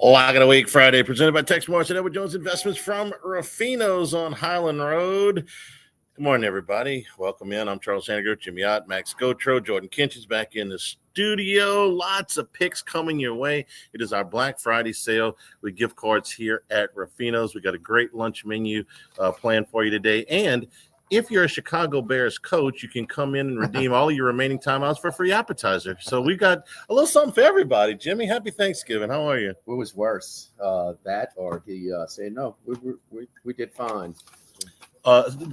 Lock of the Week Friday, presented by Tex Morris and Edward Jones Investments from Rafino's on Highland Road. Good morning, everybody. Welcome in. I'm Charles Sandiger, Jimmy Ott, Max Gotro, Jordan Kinch's back in the studio. Lots of picks coming your way. It is our Black Friday sale with gift cards here at Rafino's. We got a great lunch menu planned for you today. And if you're a Chicago Bears coach, you can come in and redeem all of your remaining timeouts for a free appetizer. So we've got a little something for everybody. Jimmy, happy Thanksgiving. How are you? What was worse, that or he saying, no, we did fine?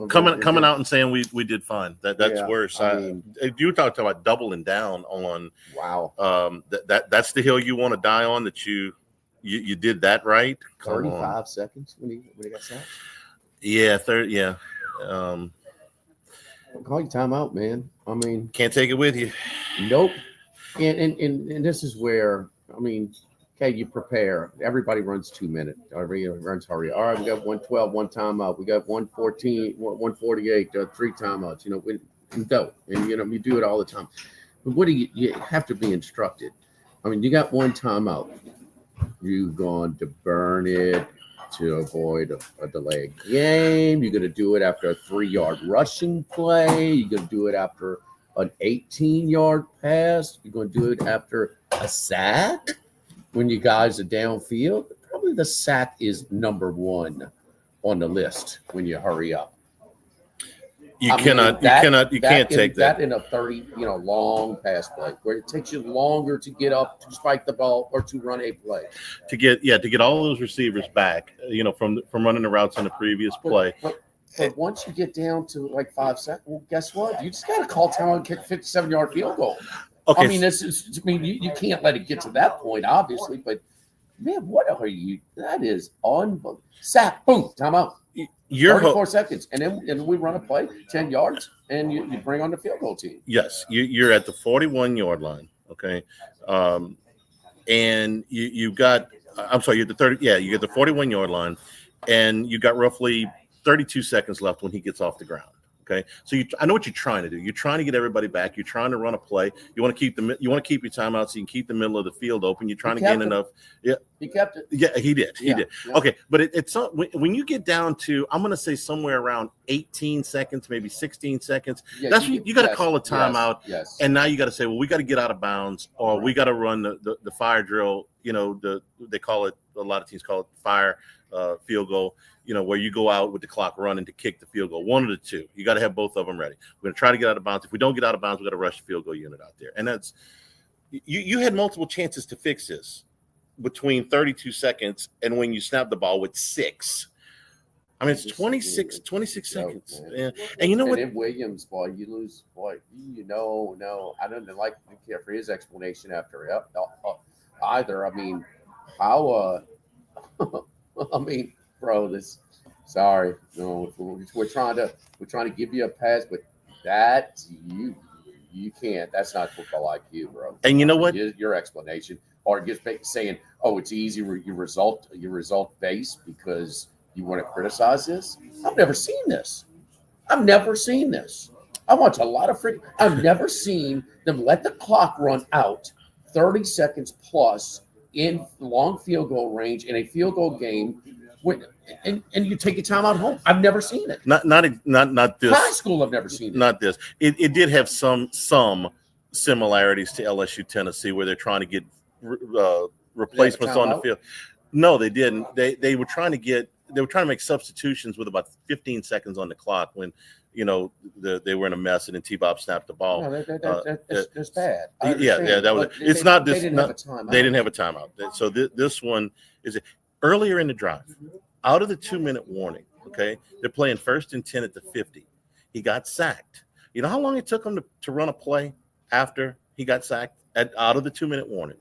Coming out and saying we did fine. That's worse. I mean, you talked about doubling down on. Wow. That's the hill you want to die on. That you did that right. 35 seconds when he got sacked. Yeah, yeah. Call your timeout, man. I mean, can't take it with you. Nope. And this is where, I mean, okay, you prepare. Everybody runs 2 minutes. Everybody runs hurry. All right, we got 112, one timeout. We got 114, 148, 3 timeouts. You know, we go. And, you know, you do it all the time. But what do you have to be instructed? I mean, you got one timeout. You're going to burn it to avoid a delayed game. You're going to do it after a 3-yard rushing play. You're going to do it after an 18-yard pass. You're going to do it after a sack when you guys are downfield. Probably the sack is number one on the list when you hurry up. You can't take that in a 30, long pass play where it takes you longer to get up to spike the ball or to run a play. To get all those receivers back, from running the routes in the previous play. But once you get down to like 5 seconds, well, guess what? You just got to call time and kick a 57-yard field goal. Okay. I mean, you can't let it get to that point, obviously. But man, what are you? That is unbelievable. Sack, boom, timeout. 34 seconds, and then we run a play, 10 yards, and you bring on the field goal team. Yes, you're at the 41-yard line, okay, and you got. I'm sorry, you're at the 30. Yeah, you get the 41-yard line, and you got roughly 32 seconds left when he gets off the ground. Okay, so I know what you're trying to do. You're trying to get everybody back. You're trying to run a play. You want to keep your timeout so you can keep the middle of the field open. You're trying to gain enough. Yeah, he kept it. Yeah, he did. He did. Yeah. Okay, but it's when you get down to, I'm going to say somewhere around 18 seconds, maybe 16 seconds. Yeah, that's when you got to call a timeout. Yes. And now you got to say, well, we got to get out of bounds, or we got to run the fire drill. They call it. A lot of teams call it fire field goal. Where you go out with the clock running to kick the field goal. One of the two. You got to have both of them ready. We're going to try to get out of bounds. If we don't get out of bounds, we got to rush the field goal unit out there. And that's you had multiple chances to fix this between 32 seconds and when you snap the ball with 6. I mean, it's 26 seconds. Yeah. And you know what? And Williams, boy, you lose, boy. No. I don't care for his explanation after either. I mean, how? I mean. Bro, sorry. No, we're trying to give you a pass, but that you can't. That's not football IQ, bro. And you know what? Your explanation, or just saying, "Oh, it's easy. Your result based because you want to criticize this." I've never seen this. I watch a lot of I've never seen them let the clock run out 30 seconds plus in long field goal range in a field goal game. And you take your time out home. I've never seen it. Not this. High school, I've never seen it. Not this. It did have some similarities to LSU Tennessee, where they're trying to get replacements on the field. No, they didn't. They were trying to make substitutions with about 15 seconds on the clock when they were in a mess, and then T-Bob snapped the ball. No, that's bad. Yeah, that was. It's not this. They didn't have a timeout. So this one is earlier in the drive, out of the 2-minute warning. Okay, they're playing 1st and 10 at the 50. He got sacked. You know how long it took him to run a play after he got sacked out of the 2-minute warning?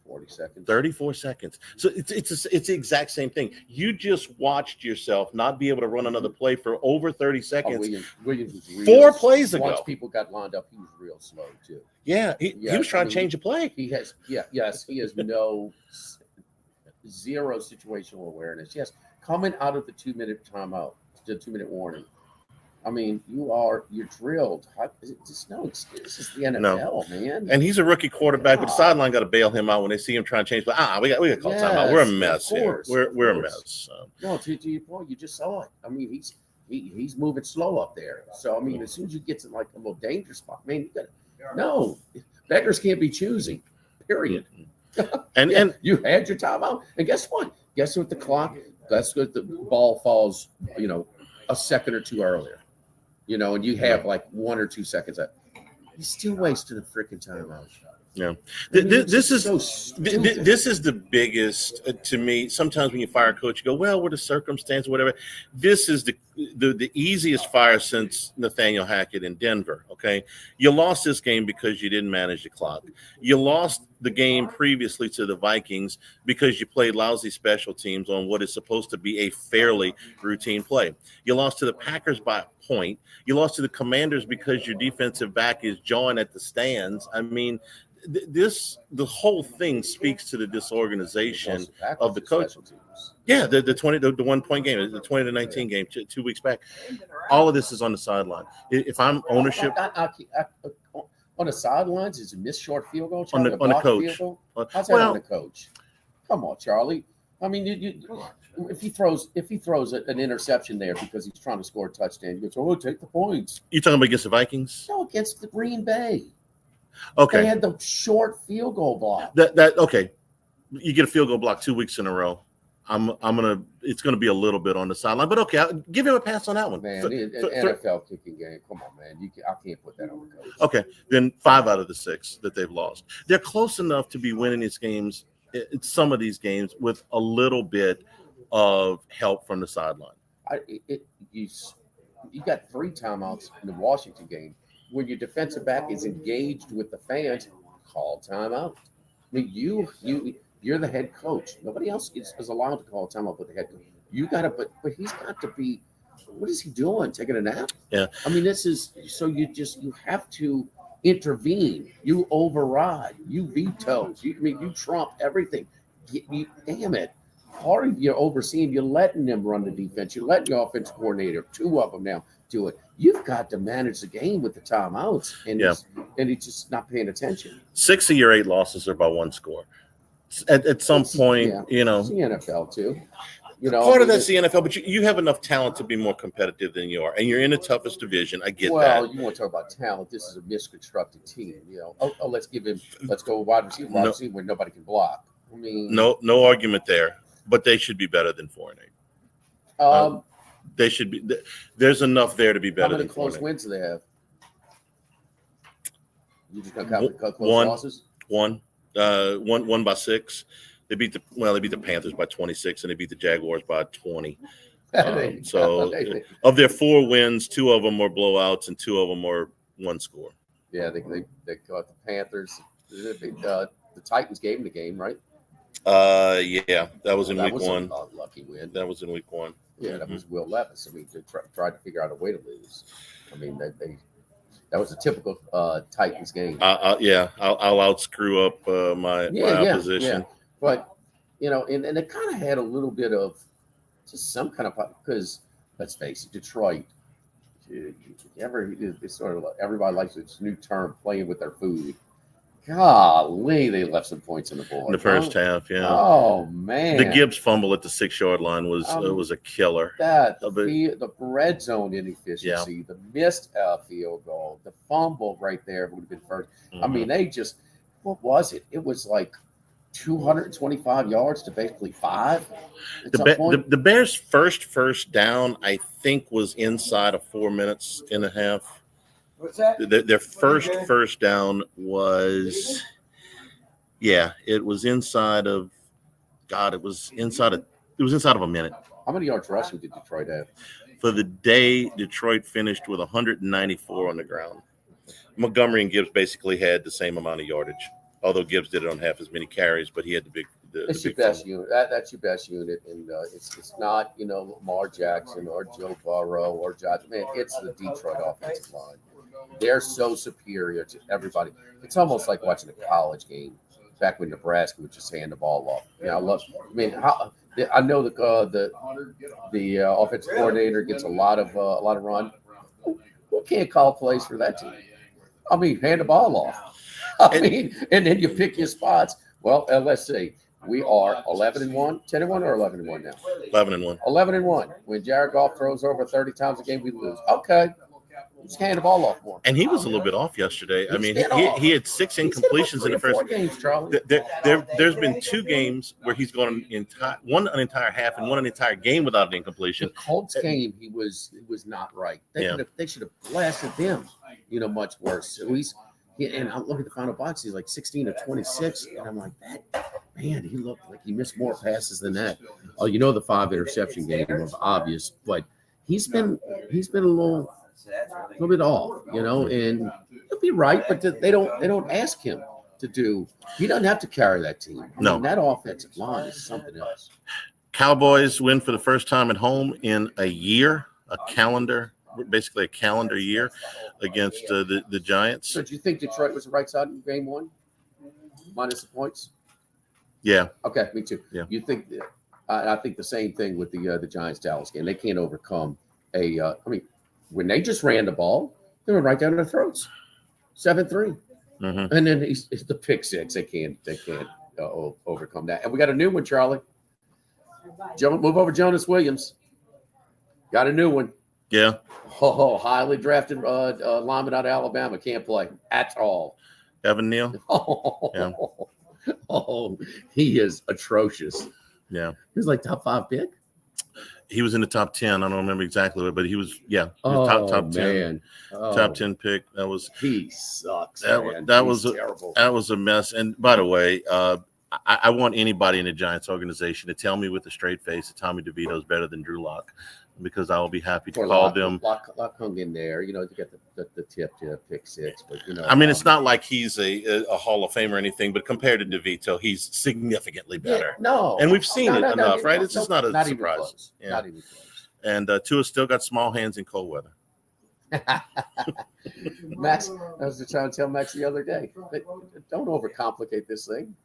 40 seconds. 34 seconds. So it's the exact same thing. You just watched yourself not be able to run another play for over 30 seconds. Williams was real, 4 plays ago. Once people got lined up, he was real slow too. Yeah, he was trying to change a play. He has zero situational awareness. Yes, coming out of the 2-minute timeout, the 2-minute warning. I mean, you're drilled. Just no excuse. This is the NFL, man. And he's a rookie quarterback, but the sideline got to bail him out when they see him trying to change. But we got to call timeout. We're a mess here. We're a mess. So. No, to your point, you just saw it. I mean, he's moving slow up there. So I mean, as soon as you get to like a little danger spot, man, beggars can't be choosing. Period. And you had your timeout, and guess what? Guess what? The clock. That's what the ball falls. A second or two earlier. And you have like 1 or 2 seconds. You still wasted a freaking timeout. Yeah, this is this is the biggest to me. Sometimes when you fire a coach, you go, "Well, what the circumstance, whatever." This is the easiest fire since Nathaniel Hackett in Denver. Okay, you lost this game because you didn't manage the clock. You lost the game previously to the Vikings because you played lousy special teams on what is supposed to be a fairly routine play. You lost to the Packers by a point. You lost to the Commanders because your defensive back is jawing at the stands. I mean. The whole thing speaks to the disorganization of the coach. Yeah, the 1 point game, the 20-19 game 2 weeks back. All of this is on the sideline. If I'm ownership on the sidelines, is a missed short field goal on the coach. How's that on the coach? Come on, Charlie. I mean, if he throws an interception there because he's trying to score a touchdown, you go, take the points. You talking about against the Vikings? No, against the Green Bay. Okay. They had the short field goal block. Okay. You get a field goal block 2 weeks in a row. It's gonna be a little bit on the sideline, but okay, I'll give him a pass on that one. Man, NFL kicking game. Come on, man. I can't put that on the coach. Okay, then 5 out of the 6 that they've lost. They're close enough to be winning these games. Some of these games with a little bit of help from the sideline. You got 3 timeouts in the Washington game. When your defensive back is engaged with the fans, call timeout. I mean, you're the head coach. Nobody else is allowed to call timeout but the head coach. You got to, but he's got to be. What is he doing? Taking a nap? Yeah. I mean, this is so you have to intervene. You override. You veto. You trump everything. Damn it. Part of you're overseeing. You're letting them run the defense. You're letting your offensive coordinator, 2 of them now, do it. You've got to manage the game with the timeouts, and he's just not paying attention. 6 of your 8 losses are by 1 score. At some point, it's the NFL too. Part of that's the NFL, but you have enough talent to be more competitive than you are, and you're in the toughest division. I get that. Well, you want to talk about talent? This is a misconstructed team. Let's go wide receiver where nobody can block. I mean, no argument there, but they should be better than 4-8. They should be. There's enough there to be better. How many than close 4-8. wins do they have? You just got close losses. One by 6. They beat the Panthers by 26, and they beat the Jaguars by 20. Of their 4 wins, 2 of them were blowouts, and 2 of them were 1 score. Yeah, they got the Panthers. The Titans gave them the game, right? Yeah, that was in week 1. Lucky win. That was in week 1. Yeah, that was Will Levis. I mean, they tried to figure out a way to lose. I mean, that was a typical Titans game. I'll out screw up my opposition. Yeah. But and it kind of had a little bit of just some kind of, because let's face it, Detroit. It's sort of everybody likes this new term, playing with their food. Golly, they left some points on the board in the first half. Yeah. Oh man, the Gibbs fumble at the 6-yard line was a killer. The red zone inefficiency, the missed field goal, the fumble right there would have been first. Mm-hmm. I mean, they just, what was it? It was like 225 yards to basically 5. The Bears' first down, I think, was inside of 4 minutes and a half. What's that? Their first down was, it was inside of, it was inside of a minute. How many yards rushing did Detroit have? For the day, Detroit finished with 194 on the ground. Montgomery and Gibbs basically had the same amount of yardage, although Gibbs did it on half as many carries, but he had the big. It's your best unit. That's your best unit, and it's not Lamar Jackson or Joe Burrow or Josh. Man, it's the Detroit offensive line. They're so superior to everybody. It's almost like watching a college game back when Nebraska would just hand the ball off. I know the offensive coordinator gets a lot of run. Who can't call plays for that team? I mean, hand the ball off. And then you pick your spots. Well, let's see. We are 11-1, 10-1, or 11-1 now. 11-1. 11-1. When Jared Goff throws over 30 times a game, we lose. Okay, just hand the ball off more. And he was a little bit off yesterday. I mean, he had 6 incompletions in the first games. Charlie, there's been 2 games where he's gone an entire half and an entire game without an incompletion. The Colts game, he was not right. They should have blasted them, much worse. So and I look at the final box, he's like 16-26, and I'm like, man, he looked like he missed more passes than that. Oh, the 5 interception game was obvious, but he's been a little bit off, and he'll be right, but they don't ask him to do. He doesn't have to carry that team. No, that offensive line is something else. Cowboys win for the first time at home in a year, basically a calendar year against the Giants. So do you think Detroit was the right side in game 1? Minus the points? Yeah. Okay, me too. Yeah. You think I think the same thing with the Giants Dallas game. They can't overcome when they just ran the ball, they were right down their throats. 7-3. Mm-hmm. And then it's the pick 6. They can't overcome that. And we got a new one, Charlie. Move over Jonas Williams. Got a new one. Yeah. Oh, highly drafted lineman out of Alabama. Can't play at all. Evan Neal. Oh, he is atrocious. Yeah. He was like top 5 pick. He was in the top 10. I don't remember exactly, but he was top 10. Man. Top 10 pick. He sucks. That was terrible. That was a mess. And by the way, I want anybody in the Giants organization to tell me with a straight face that Tommy DeVito is better than Drew Lock, because I will be happy to call them. Lock hung in there, to get the tip to pick 6, but I mean, it's not like he's a Hall of Fame or anything, but compared to DeVito, he's significantly better. And we've seen it enough, right? It's just not a surprise. Not even close. And Tua still got small hands in cold weather. Max, I was trying to tell Max the other day, don't overcomplicate this thing.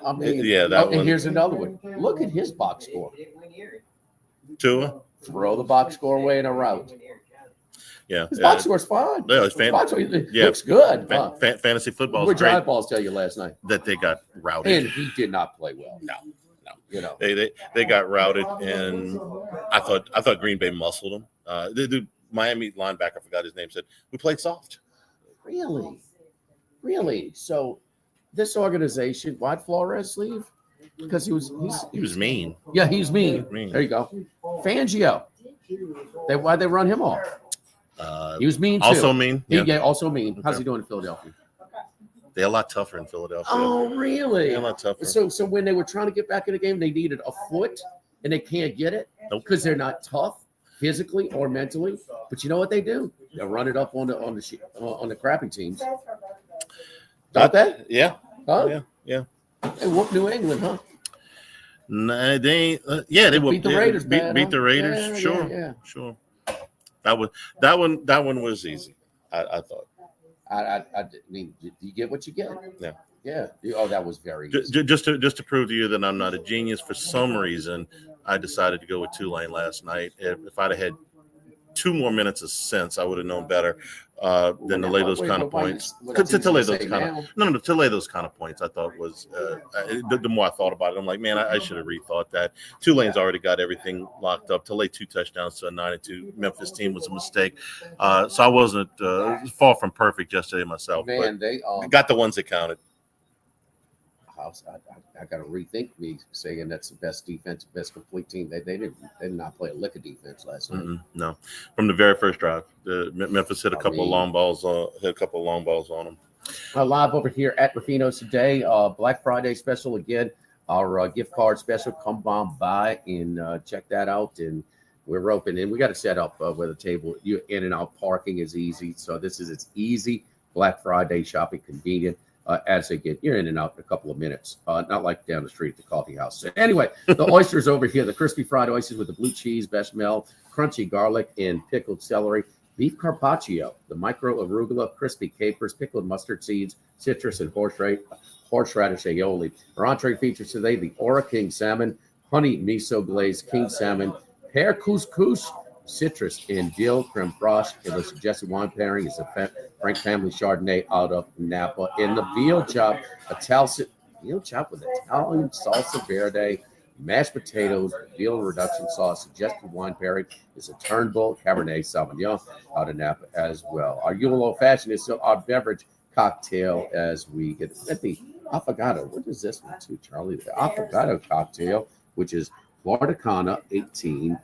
I mean, and here's another one. Look at his box score. Tua? Throw the box score away in a route. Yeah. His box score's fine. No, it's looks good. Fantasy football. What did your eyeballs tell you last night? That they got routed. And he did not play well. No. They got routed, and I thought Green Bay muscled them. The Miami linebacker, I forgot his name, said, we played soft. Really? So this organization, why'd Flores leave? Because he was mean. Yeah, he's mean. There you go. Fangio. Why'd they run him off? He was mean too. Also mean. Yeah, also mean. How's he doing in Philadelphia? They're a lot tougher in Philadelphia. Oh, really? They're a lot tougher. So when they were trying to get back in the game, they needed a foot, and they can't get it because they're not tough physically or mentally. But you know what they do? They'll run it up on the crappy teams. Don't they? Yeah. Huh? Yeah. They whooped New England, huh? No, they ain't. They beat the Raiders. Beat the Raiders. Yeah, sure. That one was easy. I thought. I mean, you get what you get. Yeah. Oh, that was very easy. Just to prove to you that I'm not a genius. For some reason, I decided to go with Tulane last night. If I'd have had 2 more minutes of sense, I would have known better than to lay those kind of points. To lay those kind of points, I thought was the more I thought about it, I'm like, man, I should have rethought that. Tulane's already got everything locked up. To lay 2 touchdowns to a 9-2 Memphis team was a mistake. So I wasn't far from perfect yesterday myself. Man, they got the ones that counted. I got to rethink me saying that's the best defense, best complete team. They did not play a lick of defense last night. No, from the very first drive, Memphis hit a couple of long balls on them. Live over here at Rufino's today, Black Friday special again. Our gift card special. Come on by and check that out. And we're open. And we got to set up where the table. You in and out parking is easy. So it's easy Black Friday shopping, convenient. As they get, you're in and out in a couple of minutes. Not like down the street at the coffee house. So anyway, the oysters over here, the crispy fried oysters with the blue cheese, bechamel, crunchy garlic, and pickled celery. Beef carpaccio, the micro arugula, crispy capers, pickled mustard seeds, citrus, and horseradish aioli. Our entree features today the Ora King salmon, honey miso glazed king salmon, pear couscous, citrus and dill creme fraiche. The suggested wine pairing is a Frank Family Chardonnay out of Napa. In the veal chop, veal chop with Italian salsa verde, mashed potatoes, veal reduction sauce. Suggested wine pairing is a Turnbull Cabernet Sauvignon out of Napa as well. Our Yule Old Fashioned is our beverage cocktail as we get at the affogato. What is this one too, Charlie? The affogato cocktail, which is Florida Cana 18,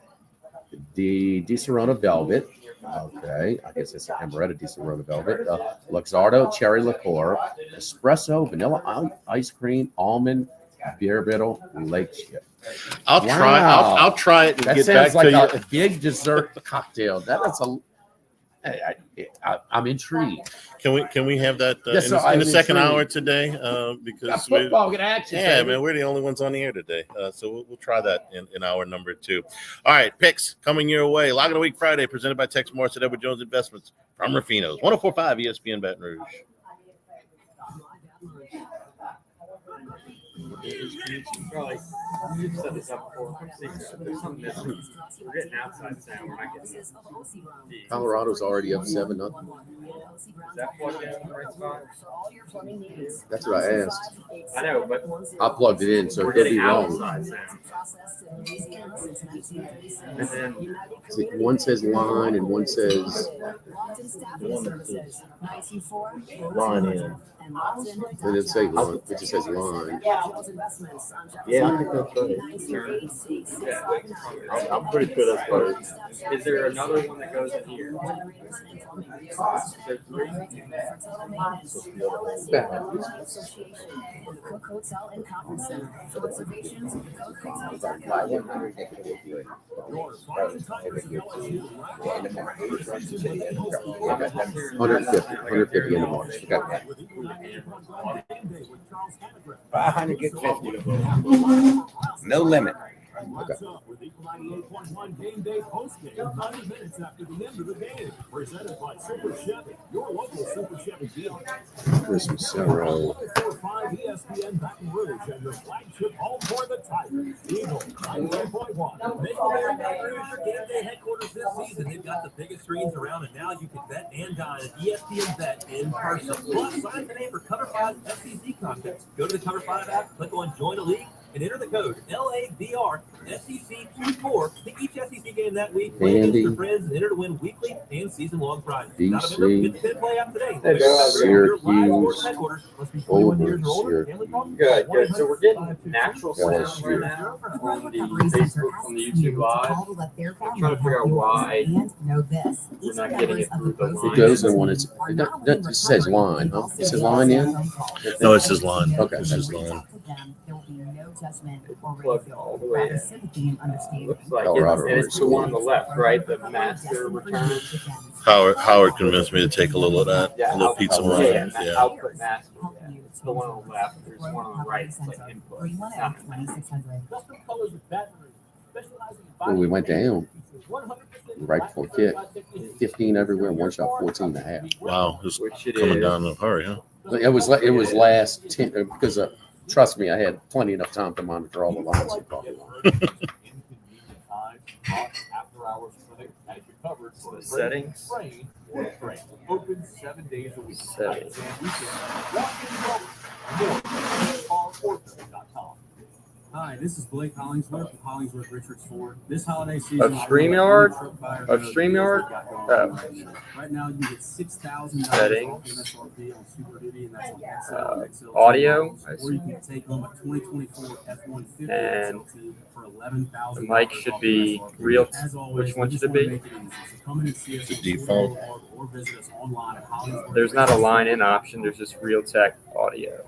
the Di Serrano Velvet. Okay, I guess it's Amaretto Di Serrano Velvet. Luxardo Cherry Liqueur, Espresso, Vanilla Ice Cream, Almond, Beer Biddle, Lake Chip. I'll try it and that get sounds back like to a big dessert cocktail. That's I'm intrigued. Can we have that Yes, in the second intrigued. hour today? Because Got football, get action. yeah, baby. man, we're the only ones on the air today. So we'll try that in hour number 2. All right, picks coming your way. Lock of the Week Friday, presented by Tex Morris at Edward Jones Investments from Rufino's. 104.5 ESPN Baton Rouge. Probably you've set this up before. There's something missing. We're getting outside sound. We're not getting this. Colorado's already up 7-0. Is that plugged in the right spot? That's what I asked. I know, but I plugged it in, so we're it could getting be wrong. outside sound. And then See, one says line and one says Line in. it doesn't say line. It just says line. Yeah, I think that's right. I'm pretty sure that's right. is there another one that goes in here? There's 3. $150 in the March. Okay. 500 get 50. No limit. Okay. Game day postgame 90 minutes after the end of the game. Presented by Super Chevy, your local Super Chevy dealer. Christmas Cerro. 104.5 ESPN Baton Rouge and your flagship home for the Tigers. Eagle 91.1. Make America Baton Rouge your game day headquarters this season. They've got the biggest screens around, and now you can bet and dine at ESPN Bet in person. Plus, sign today for Cover 5 SEC contest. Go to the Cover 5 app, click on Join a League, and enter the code LABR SEC24 to each SEC game that week. Play against your friends and enter to win weekly and season-long prizes. Not a member, get the Pin Play app today. Syracuse. Headquarters must be 21 years or older. Good, good. So we're getting natural sound right now on the Facebook, on the YouTube Live. I'm trying to figure out why we're not getting it through the line. It goes in when it says line, huh? It says line in? No, it says line. Okay. It says line. Plugged all the way in. Looks like Colorado and it's the one on the left, right? The master return. Howard convinced me to take a little of that, a little pizza money. Yeah. Output master. Yeah. It's the one on the left. There's one on the right. It's like input. It's not When we went down right before kick, 15 everywhere, one shot 14 and a half. Wow, it's which it coming is. down in a hurry, huh? It was last 10 because trust me, I had plenty enough time to monitor all the lines. The settings. Open 7 days a week. Settings. Hi, this is Blake Hollingsworth of Hollingsworth Richards Ford. This holiday season, Of StreamYard? Of StreamYard? Right now, you get $6,000 Settings. MSRP on Super Duty, and that's on XL, XL. Audio. Or you can take home a 2024 F-150 And XLT for $11,000. the mic should be real. As always, Which one we should it just wanna be? make easy. So come in and see us The at default. or visit us online at Hollingsworth. There's not a line in option. There's just Realtek audio.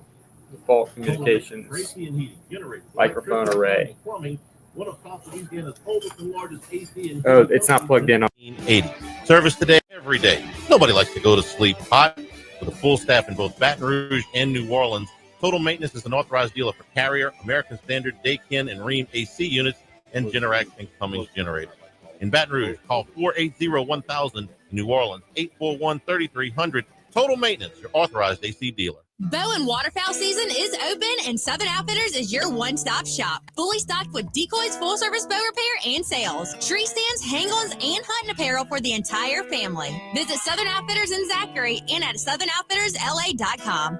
Default communications. Tracy and Heating, Generator, Microphone array. Plumbing, one of South Louisiana's oldest and largest AC and Oh, it's not plugged in. 1980. Service today, every day. Nobody likes to go to sleep hot. With a full staff in both Baton Rouge and New Orleans, Total Maintenance is an authorized dealer for Carrier, American Standard, Daikin, and Rheem AC units, and Generac and Cummins generators. In Baton Rouge, call 480-1000. In New Orleans, 841-3300. Total Maintenance, your authorized AC dealer. Bow and waterfowl season is open, and Southern Outfitters is your one-stop shop. Fully stocked with decoys, full-service bow repair, and sales. Tree stands, hang-ons, and hunting apparel for the entire family. Visit Southern Outfitters in Zachary and at southernoutfittersla.com.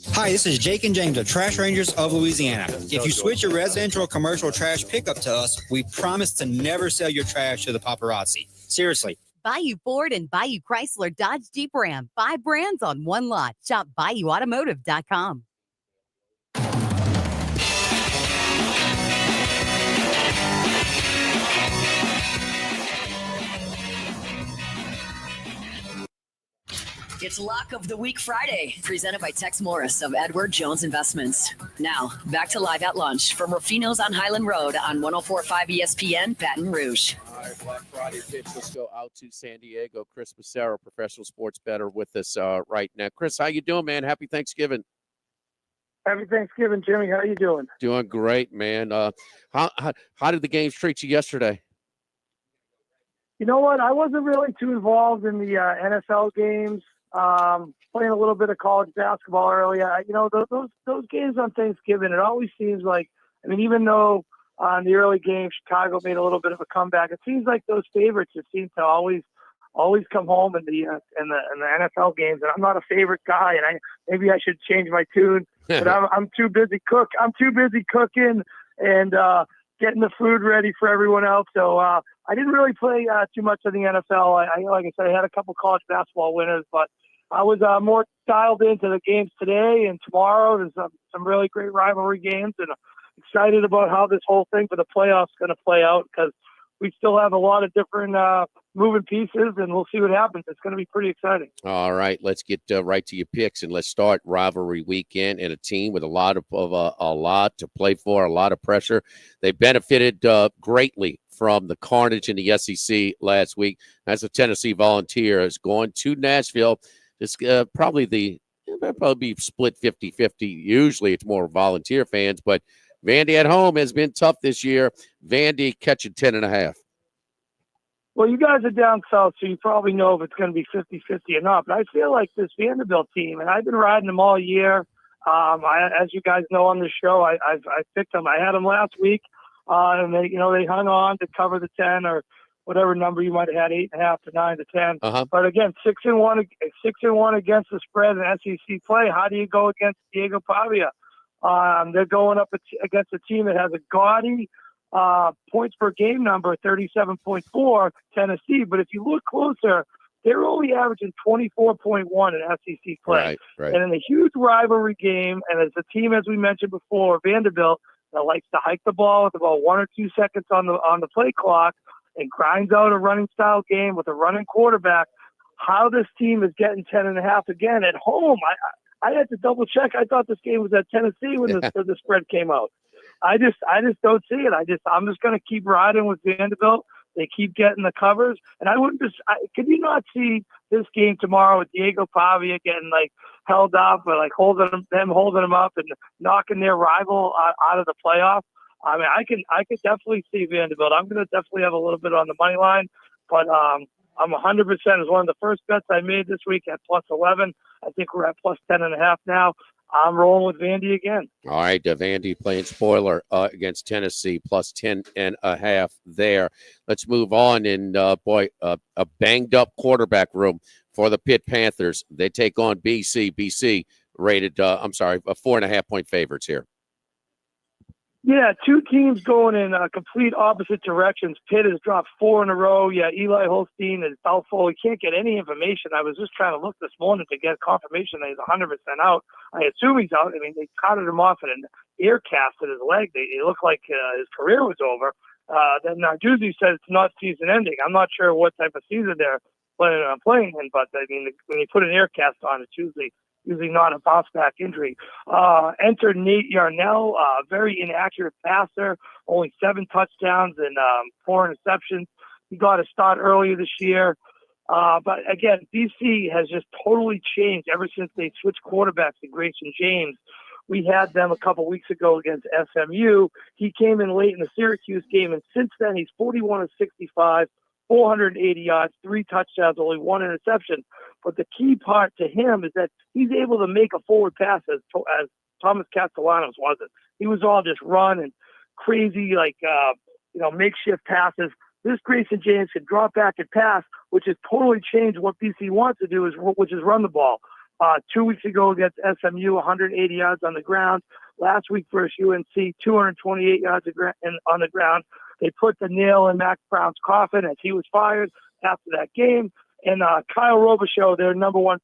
Hi, this is Jake and James of Trash Rangers of Louisiana. If you switch your residential or commercial trash pickup to us, we promise to never sell your trash to the paparazzi. Seriously. Bayou Ford and Bayou Chrysler Dodge Jeep Ram. 5 brands on one lot. Shop BayouAutomotive.com. It's Lock of the Week Friday, presented by Tex Morris of Edward Jones Investments. Now, back to Live at Lunch from Rufino's on Highland Road on 104.5 ESPN, Baton Rouge. All right, Black Friday pitch. Let's go out to San Diego. Chris Becerra, professional sports bettor, with us right now. Chris, how you doing, man? Happy Thanksgiving. Happy Thanksgiving, Jimmy. How you doing? Doing great, man. How did the games treat you yesterday? You know what? I wasn't really too involved in the NFL games. Playing a little bit of college basketball earlier. You know, those games on Thanksgiving, it always seems like, I mean, even though in the early game Chicago made a little bit of a comeback, it seems like those favorites just seem to always come home in the NFL games. And I'm not a favorite guy, and maybe I should change my tune, but I'm too busy cooking and getting the food ready for everyone else. So I didn't really play too much of the NFL. Like I said, I had a couple college basketball winners, but I was more dialed into the games today and tomorrow. There's some really great rivalry games, and I'm excited about how this whole thing for the playoffs is going to play out, because we still have a lot of different moving pieces, and we'll see what happens. It's going to be pretty exciting. All right, let's get right to your picks, and let's start rivalry weekend and a team with a lot to play for, a lot of pressure. They benefited greatly from the carnage in the SEC last week. That's the Tennessee Volunteers going to Nashville. It's probably be split 50-50. Usually it's more Volunteer fans, but Vandy at home has been tough this year. Vandy catching 10.5. Well, you guys are down south, so you probably know if it's going to be 50-50 or not. But I feel like this Vanderbilt team, and I've been riding them all year. As you guys know on the show, I picked them. I had them last week, and they hung on to cover the 10 or whatever number you might have had, 8.5 to 9 to 10. But again, 6-1 against the spread in SEC play. How do you go against Diego Pavia? They're going up against a team that has a gaudy points per game number, 37.4, Tennessee. But if you look closer, they're only averaging 24.1 in SEC play. Right. And in a huge rivalry game, and as a team, as we mentioned before, Vanderbilt, that likes to hike the ball with about 1 or 2 seconds on the play clock and grinds out a running style game with a running quarterback, how this team is getting 10.5 again at home. I had to double check. I thought this game was at Tennessee when the spread came out. I just don't see it. I'm just going to keep riding with Vanderbilt. They keep getting the covers, and could you not see this game tomorrow with Diego Pavia getting held up, or holding them up and knocking their rival out of the playoff? I mean, I could definitely see Vanderbilt. I'm going to definitely have a little bit on the money line, but I'm 100% is one of the first bets I made this week at plus 11. I think we're at plus 10.5 now. I'm rolling with Vandy again. All right, Vandy playing spoiler against Tennessee, plus 10.5 there. Let's move on. And, a banged-up quarterback room for the Pitt Panthers. They take on BC. BC rated, 4.5-point favorites here. Yeah, two teams going in complete opposite directions. Pitt has dropped 4 in a row. Yeah, Eli Holstein is doubtful. He can't get any information. I was just trying to look this morning to get confirmation that he's 100% out. I assume he's out. I mean, they carted him off in an air cast at his leg. It looked like his career was over. Then Narduzzi said it's not season ending. I'm not sure what type of season they're planning on playing in, but I mean, when you put an air cast on, it's usually not a bounce back injury. Enter Nate Yarnell, very inaccurate passer, only 7 touchdowns and 4 interceptions. He got a start earlier this year. But again, BC has just totally changed ever since they switched quarterbacks to Grayson James. We had them a couple weeks ago against SMU. He came in late in the Syracuse game, and since then he's 41 of 65, 480 yards, 3 touchdowns, only 1 interception. But the key part to him is that he's able to make a forward pass as Thomas Castellanos wasn't. He was all just run and crazy, makeshift passes. This Grayson James can drop back and pass, which has totally changed what BC wants to do, which is run the ball. 2 weeks ago against SMU, 180 yards on the ground. Last week versus UNC, 228 yards on the ground. They put the nail in Mac Brown's coffin as he was fired after that game. And Kyle Robichaux, their number one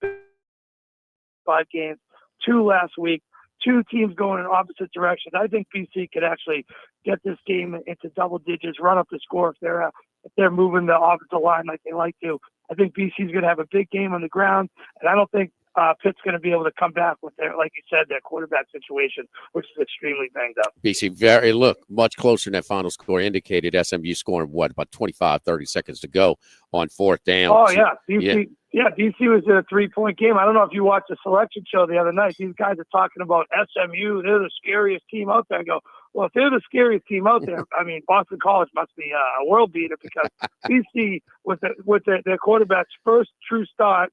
5 games, 2 last week. 2 teams going in opposite directions. I think BC could actually get this game into double digits, run up the score if they're moving the offensive line like they like to. I think BC is going to have a big game on the ground, and I don't think Pitt's going to be able to come back with like you said, their quarterback situation, which is extremely banged up. BC much closer than that final score indicated. SMU scoring about 25, 30 seconds to go on 4th down. Oh yeah, BC. Yeah, BC was in a 3-point game. I don't know if you watched the selection show the other night. These guys are talking about SMU. They're the scariest team out there. I go, well, if they're the scariest team out there, I mean, Boston College must be a world beater because BC, with their quarterback's first true start,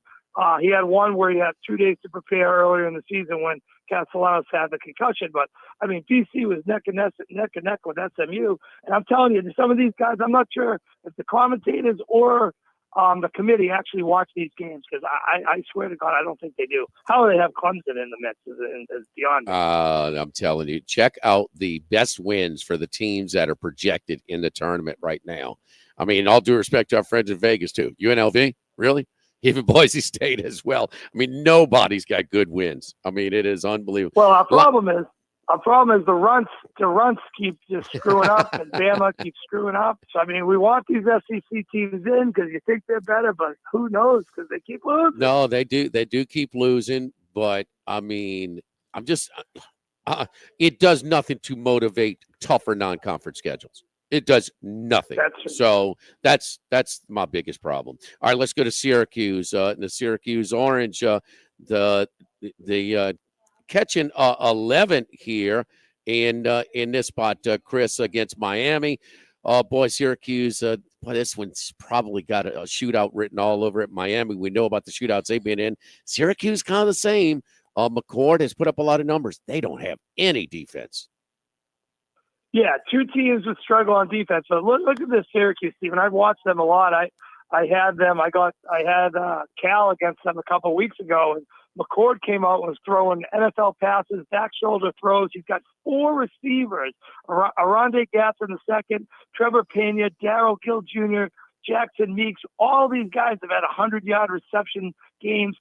he had one where he had 2 days to prepare earlier in the season when Castellanos had the concussion. But, I mean, BC was neck and neck with SMU. And I'm telling you, some of these guys, I'm not sure if the commentators or the committee actually watch these games because I swear to God, I don't think they do. How do they have Clemson in the mix is beyond me. I'm telling you, check out the best wins for the teams that are projected in the tournament right now. I mean, all due respect to our friends in Vegas, too. UNLV, really? Even Boise State as well. I mean, nobody's got good wins. I mean, it is unbelievable. Well, our problem is the runs keep just screwing up, and Bama keeps screwing up. So I mean, we want these SEC teams in because you think they're better, but who knows? Because they keep losing. No, they do. They do keep losing, but I mean, I'm just. It does nothing to motivate tougher non-conference schedules. It does nothing. So that's my biggest problem. All right, let's go to Syracuse. The Syracuse Orange, the catching 11 here in this spot, Chris, against Miami. Boy, Syracuse. Boy, this one's probably got a shootout written all over it. Miami, we know about the shootouts they've been in. Syracuse, kind of the same. McCord has put up a lot of numbers. They don't have any defense. Yeah, 2 teams would struggle on defense. But look at this Syracuse team, and I've watched them a lot. I had them. I had Cal against them a couple of weeks ago, and McCord came out and was throwing NFL passes, back shoulder throws. He's got 4 receivers: Arondé Gatson the second, Trevor Pena, Darrell Gill Jr., Jackson Meeks. All these guys have had 100-yard reception games.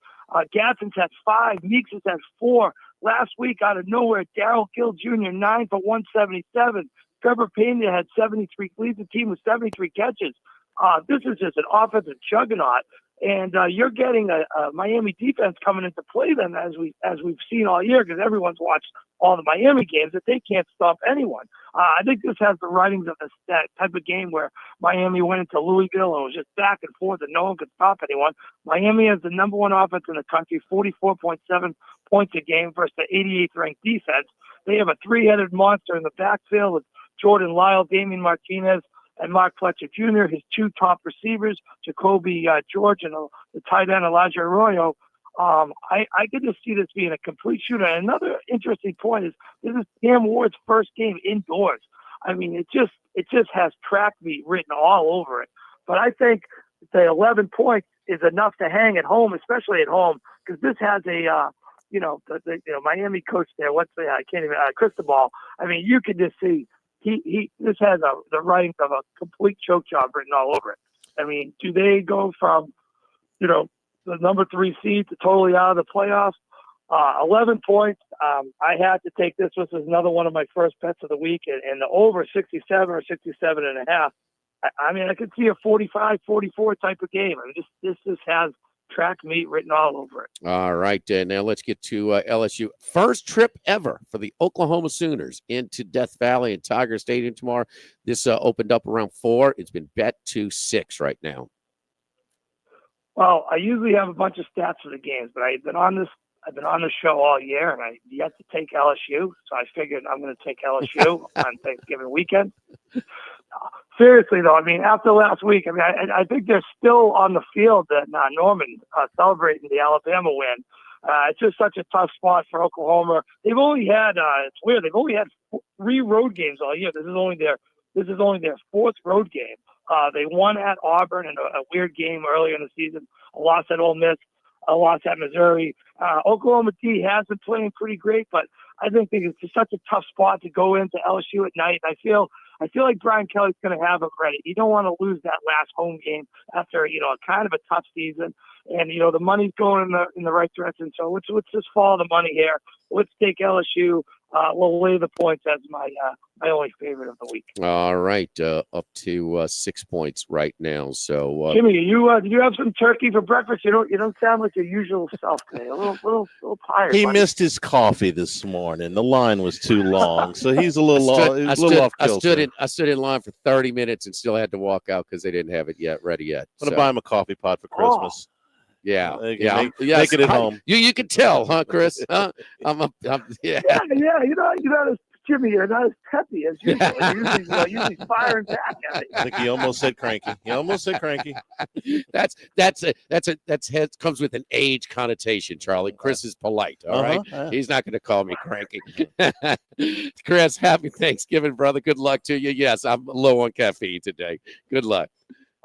Gatson's had 5. Meeks has had 4. Last week, out of nowhere, Darrell Gill Jr., 9 for 177. Trevor Pena had 73, leads the team with 73 catches. This is just an offensive juggernaut. And you're getting a Miami defense coming into play then, as we've seen all year, because everyone's watched all the Miami games, that they can't stop anyone. I think this has the writings of that type of game where Miami went into Louisville and was just back and forth and no one could stop anyone. Miami has the number 1 offense in the country, 44.7 points a game versus the 88th ranked defense. They have a 3-headed monster in the backfield with Jordan Lyle, Damian Martinez, and Mark Fletcher Jr., his 2 top receivers, Jacoby George and the tight end Elijah Arroyo. I could just see this being a complete shooter. And another interesting point is this is Cam Ward's first game indoors. I mean, it just has track meet written all over it. But I think the 11 points is enough to hang at home, especially at home, because this has a Miami coach there. I can't even Cristobal. I mean, you can just see. This has the writings of a complete choke job written all over it. I mean, do they go from, the number 3 seed to totally out of the playoffs? 11 points. I had to take this. This was another one of my first bets of the week, and the over 67 or 67.5. I mean, I could see a 45-44 type of game. I mean, this just has track meet written all over it. All right, now let's get to LSU. First trip ever for the Oklahoma Sooners into Death Valley and Tiger Stadium tomorrow. This opened up around 4. It's been bet to 6 right now. Well, I usually have a bunch of stats for the games, but I've been on this show all year, and I yet to take LSU, so I figured I'm going to take LSU on Thanksgiving weekend. seriously though, I mean, after last week, I mean, I think they're still on the field at Norman celebrating the Alabama win. It's just such a tough spot for Oklahoma. They've only had it's weird. They've only had 3 road games all year. This is only their 4th road game. They won at Auburn in a weird game earlier in the season. A loss at Ole Miss. A loss at Missouri. Oklahoma D has been playing pretty great, but I think it's just such a tough spot to go into LSU at night. I feel like Brian Kelly's going to have it ready. You don't want to lose that last home game after kind of a tough season, and the money's going in the right direction. So let's just follow the money here. Let's take LSU. We'll lay the points as my only favorite of the week. All right, up to 6 points right now. So, Jimmy, did you have some turkey for breakfast? You don't sound like your usual self today. A little tired. He buddy. missed his coffee this morning. The line was too long, so he's a little off. I stood in line for 30 minutes and still had to walk out because they didn't have it ready yet. I'm gonna buy him a coffee pot for Christmas. Yeah, Make yes. it at home. You can tell, huh, Chris? Huh? Yeah. Jimmy, you're not as peppy as usual. You're usually firing back at it. I think he almost said cranky. That's comes with an age connotation, Charlie. Chris is polite, all right? He's not going to call me cranky. Chris, happy Thanksgiving, brother. Good luck to you. Yes, I'm low on caffeine today. Good luck.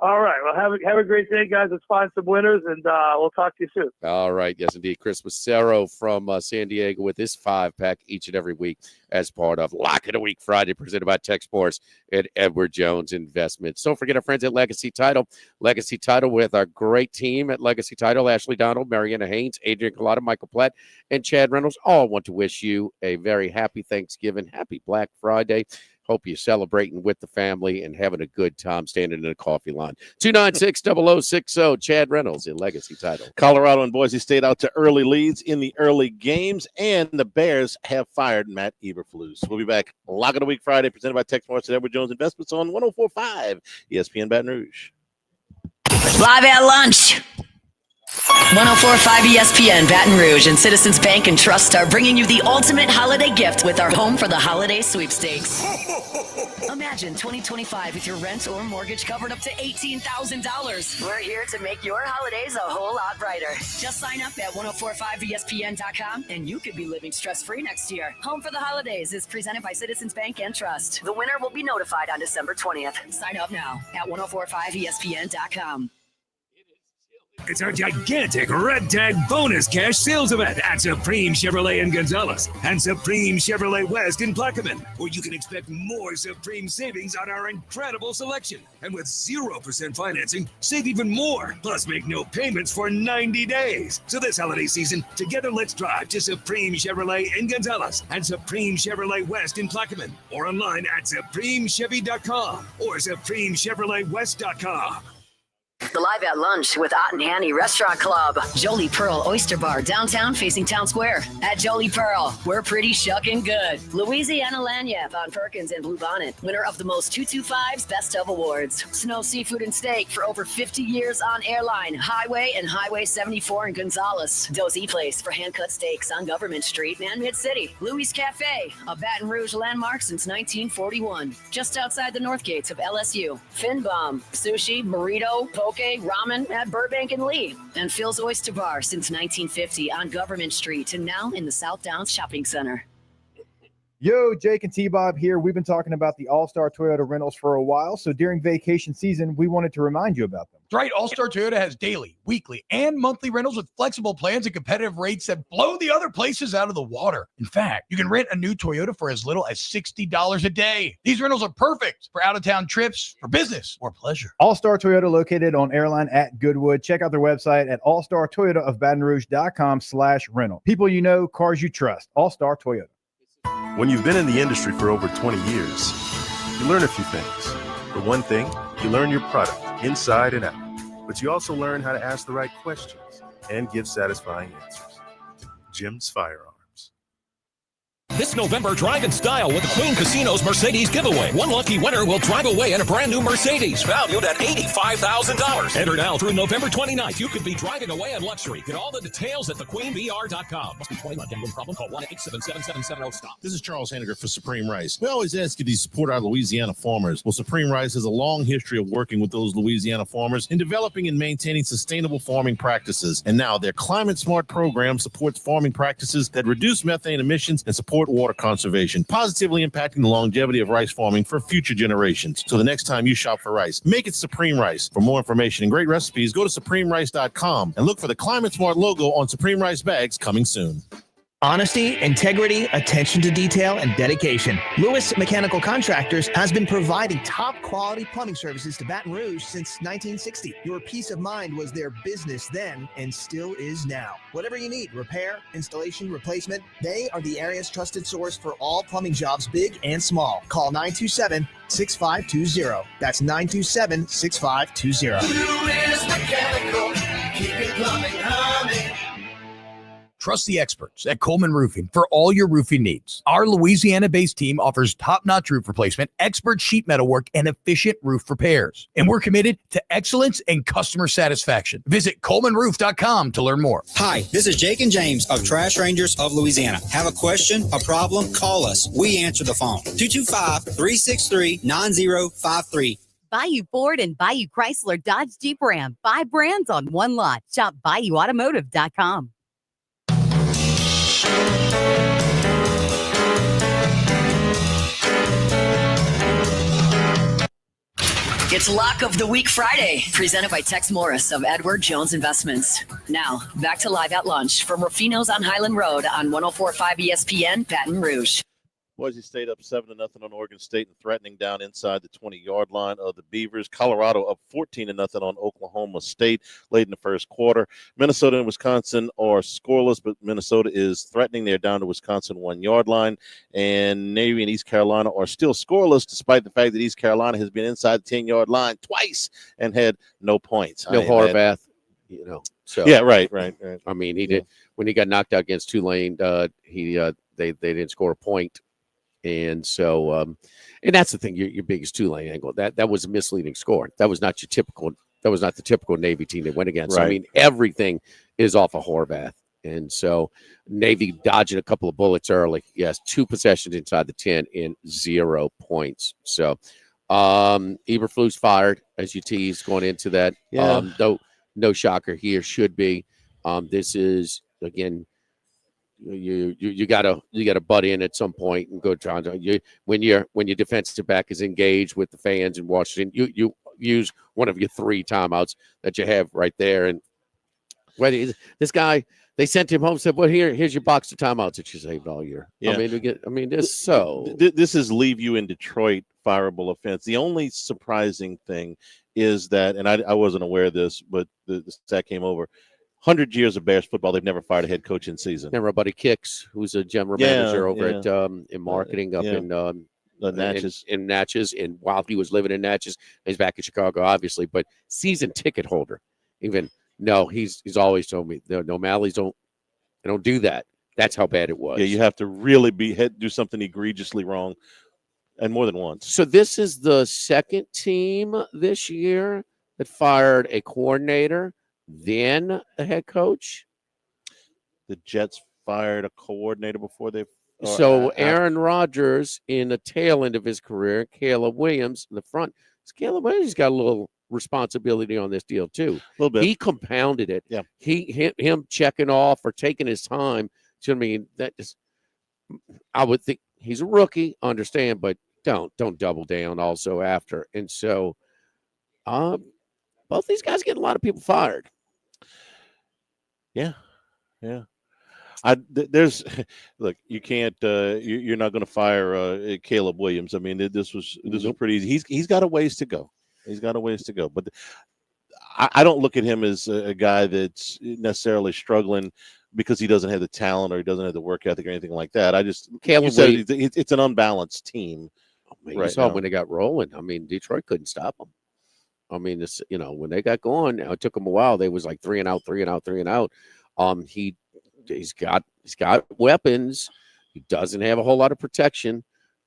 All right. Well, have a great day, guys. Let's find some winners, and we'll talk to you soon. All right. Yes, indeed. Chris Massaro from San Diego with his 5-pack each and every week as part of Lock of the Week Friday, presented by Tech Sports and Edward Jones Investments. Don't forget our friends at Legacy Title. Legacy Title with our great team at Legacy Title, Ashley Donald, Mariana Haynes, Adrian Collada, Michael Platt, and Chad Reynolds all want to wish you a very happy Thanksgiving, happy Black Friday. Hope you're celebrating with the family and having a good time standing in a coffee line. 296-0060, Chad Reynolds in Legacy Title. Colorado and Boise State out to early leads in the early games, and the Bears have fired Matt Eberflus. We'll be back Lock of the Week Friday, presented by Tech Sports and Edward Jones Investments on 104.5 ESPN Baton Rouge. Live at lunch. 104.5 ESPN Baton Rouge and Citizens Bank and Trust are bringing you the ultimate holiday gift with our Home for the Holiday sweepstakes. Imagine 2025 with your rent or mortgage covered up to $18,000. We're here to make your holidays a whole lot brighter. Just sign up at 1045ESPN.com and you could be living stress-free next year. Home for the Holidays is presented by Citizens Bank and Trust. The winner will be notified on December 20th. Sign up now at 1045ESPN.com. It's our gigantic Red Tag bonus cash sales event at Supreme Chevrolet in Gonzales and Supreme Chevrolet West in Plaquemine, where you can expect more Supreme savings on our incredible selection. And with 0% financing, save even more. Plus, make no payments for 90 days. So this holiday season, together let's drive to Supreme Chevrolet in Gonzales and Supreme Chevrolet West in Plaquemine, or online at supremechevy.com or supremechevroletwest.com. The Live at Lunch with Ott and Hanny Restaurant Club. Jolie Pearl Oyster Bar, downtown facing Town Square. At Jolie Pearl, we're pretty shucking good. Louisiana Lanyap on Perkins and Blue Bonnet. Winner of the most 225's Best of Awards. Snow Seafood and Steak for over 50 years on Airline, Highway, and Highway 74 in Gonzales. Dozy Place for hand-cut steaks on Government Street and Mid-City. Louis Cafe, a Baton Rouge landmark since 1941. Just outside the north gates of LSU. Fin Bomb, sushi, burrito, poke, ramen at Burbank and Lee, and Phil's Oyster Bar since 1950 on Government Street and now in the South Downs Shopping Center. Yo, Jake and T-Bob here. We've been talking about the All-Star Toyota rentals for a while, so during vacation season, we wanted to remind you about them. That's right. All-Star Toyota has daily, weekly, and monthly rentals with flexible plans and competitive rates that blow the other places out of the water. In fact, you can rent a new Toyota for as little as $60 a day. These rentals are perfect for out-of-town trips, for business, or pleasure. All-Star Toyota located on Airline at Goodwood. Check out their website at allstartoyotaofbatonrouge.com/rental. People you know, cars you trust. All-Star Toyota. When you've been in the industry for over 20 years, you learn a few things. For one thing, you learn your product inside and out, but you also learn how to ask the right questions and give satisfying answers. Jim's Firearms. This November, drive in style with the Queen Casino's Mercedes giveaway. One lucky winner will drive away in a brand new Mercedes valued at $85,000. Enter now through November 29th. You could be driving away in luxury. Get all the details at thequeenbr.com. Must be 21. Gambling problem? Call 1-877-7770-STOP. This is Charles Henniger for Supreme Rice. We always ask you to support our Louisiana farmers. Well, Supreme Rice has a long history of working with those Louisiana farmers in developing and maintaining sustainable farming practices. And now their Climate Smart program supports farming practices that reduce methane emissions and support water conservation, positively impacting the longevity of rice farming for future generations. So the next time you shop for rice, make it Supreme Rice. For more information and great recipes, go to supremerice.com and look for the Climate Smart logo on Supreme Rice bags coming soon. Honesty, integrity, attention to detail, and dedication. Lewis Mechanical Contractors has been providing top quality plumbing services to Baton Rouge since 1960. Your peace of mind was their business then and still is now. Whatever you need, repair, installation, replacement, they are the area's trusted source for all plumbing jobs, big and small. Call 927-6520. That's 927-6520. Lewis Mechanical, keeping plumbing humming. Trust the experts at Coleman Roofing for all your roofing needs. Our Louisiana-based team offers top-notch roof replacement, expert sheet metal work, and efficient roof repairs. And we're committed to excellence and customer satisfaction. Visit ColemanRoof.com to learn more. Hi, this is Jake and James of Trash Rangers of Louisiana. Have a question, a problem, call us. We answer the phone. 225-363-9053. Bayou Ford and Bayou Chrysler Dodge Jeep Ram. 5 brands on one lot. Shop BayouAutomotive.com. It's Lock of the Week Friday, presented by Tex Morris of Edward Jones Investments. Now, back to Live at Lunch from Rufino's on Highland Road on 104.5 ESPN, Baton Rouge. Boise State up 7-0 on Oregon State and threatening down inside the 20-yard line of the Beavers. Colorado up 14-0 on Oklahoma State late in the first quarter. Minnesota and Wisconsin are scoreless, but Minnesota is threatening. They're down to Wisconsin 1-yard line. And Navy and East Carolina are still scoreless, despite the fact that East Carolina has been inside the 10-yard line twice and had no points. No Horvath, you know. So yeah, right. I mean, he did when he got knocked out against Tulane. They didn't score a point. And so, and that's the thing, your biggest Tulane angle. That was a misleading score. That was not the typical Navy team they went against. Right. I mean, everything is off of Horvath. And so Navy dodging a couple of bullets early. Yes, 2 possessions inside the 10 and 0 points. So Eberflus fired, as you teased, going into that. Yeah. No shocker here, should be. This is, again, you gotta butt in at some point and go try. When your defensive back is engaged with the fans in Washington, you use one of your 3 timeouts that you have right there. And this guy, they sent him home, said, "Well, here's your box of timeouts that you saved all year." Yeah. This is leave you in Detroit fireable offense. The only surprising thing is that, and I wasn't aware of this, but the stat came over. 100 years of Bears football, they've never fired a head coach in season. Remember Buddy Kicks, who's a general manager over at in marketing up in Natchez. In Natchez, and while he was living in Natchez, he's back in Chicago, obviously, but season ticket holder. He's always told me no Malleys don't do that. That's how bad it was. Yeah, you have to really do something egregiously wrong, and more than once. So this is the second team this year that fired a coordinator, then a head coach. The Jets fired a coordinator before they. So Aaron Rodgers in the tail end of his career, Caleb Williams in the front. Caleb Williams got a little responsibility on this deal too. A little bit. He compounded it. Yeah. Him checking off or taking his time. I would think he's a rookie, understand, but don't double down also after. And so, both these guys getting a lot of people fired. Yeah. Look, you can't. You're not going to fire Caleb Williams. I mean, this was pretty easy. He's got a ways to go. But I don't look at him as a guy that's necessarily struggling because he doesn't have the talent or he doesn't have the work ethic or anything like that. It's an unbalanced team. You saw when they got rolling. I mean, Detroit couldn't stop them. I mean, when they got going, it took them a while. They was like 3 and out. He's got weapons, He doesn't have a whole lot of protection.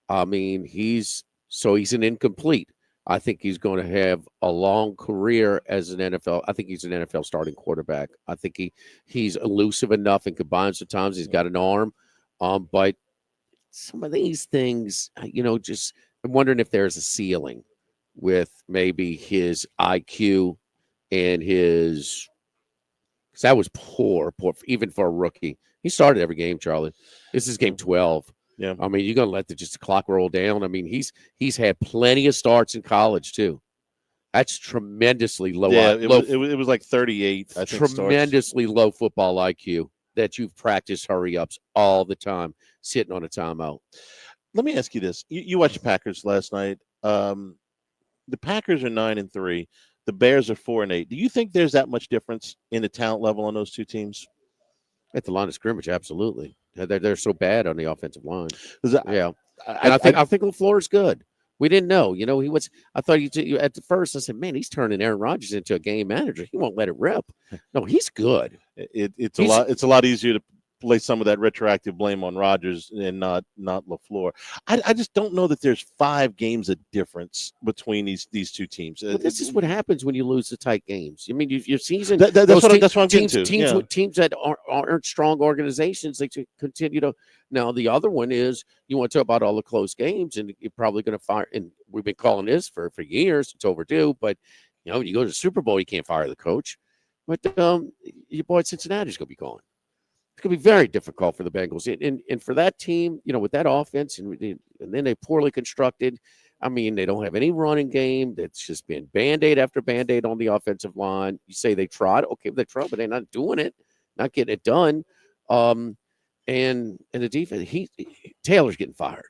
I mean, he's an incomplete. I think he's going to have a long career as an NFL. I think he's an NFL starting quarterback. I think he's elusive enough and combines at times. He's got an arm, but some of these things, just I'm wondering if there's a ceiling with maybe his IQ and his. Because that was poor, even for a rookie. He started every game, Charlie. This is game 12. Yeah. I mean, you're gonna let the clock roll down. I mean, he's had plenty of starts in college too. That's tremendously low. Yeah, it was like 38. I think tremendously low football IQ that you've practiced hurry ups all the time, sitting on a timeout. Let me ask you this: you watched the Packers last night. The Packers are 9-3. The Bears are 4-8. Do you think there's that much difference in the talent level on those two teams? At the line of scrimmage, absolutely. They're so bad on the offensive line. Yeah, I think LaFleur's good. We didn't know. He was. I thought you at the first. I said, man, he's turning Aaron Rodgers into a game manager. He won't let it rip. No, he's good. It's a lot easier to place some of that retroactive blame on Rodgers and not LaFleur. I just don't know that there's 5 games of difference between these two teams. Well, this is what happens when you lose the tight games. I mean, your season. That's what I'm getting to. Teams that aren't strong organizations, they continue to. Now, the other one is you want to talk about all the close games, and you're probably going to fire. And we've been calling this for years. It's overdue, but you go to the Super Bowl, you can't fire the coach. But your boy at Cincinnati's going to be gone. It's going to be very difficult for the Bengals. And for that team, with that offense, and then they're poorly constructed. I mean, they don't have any running game. It's just been Band-Aid after Band-Aid on the offensive line. You say they tried. Okay, they tried, but they're not doing it, not getting it done. And the defense, Taylor's getting fired.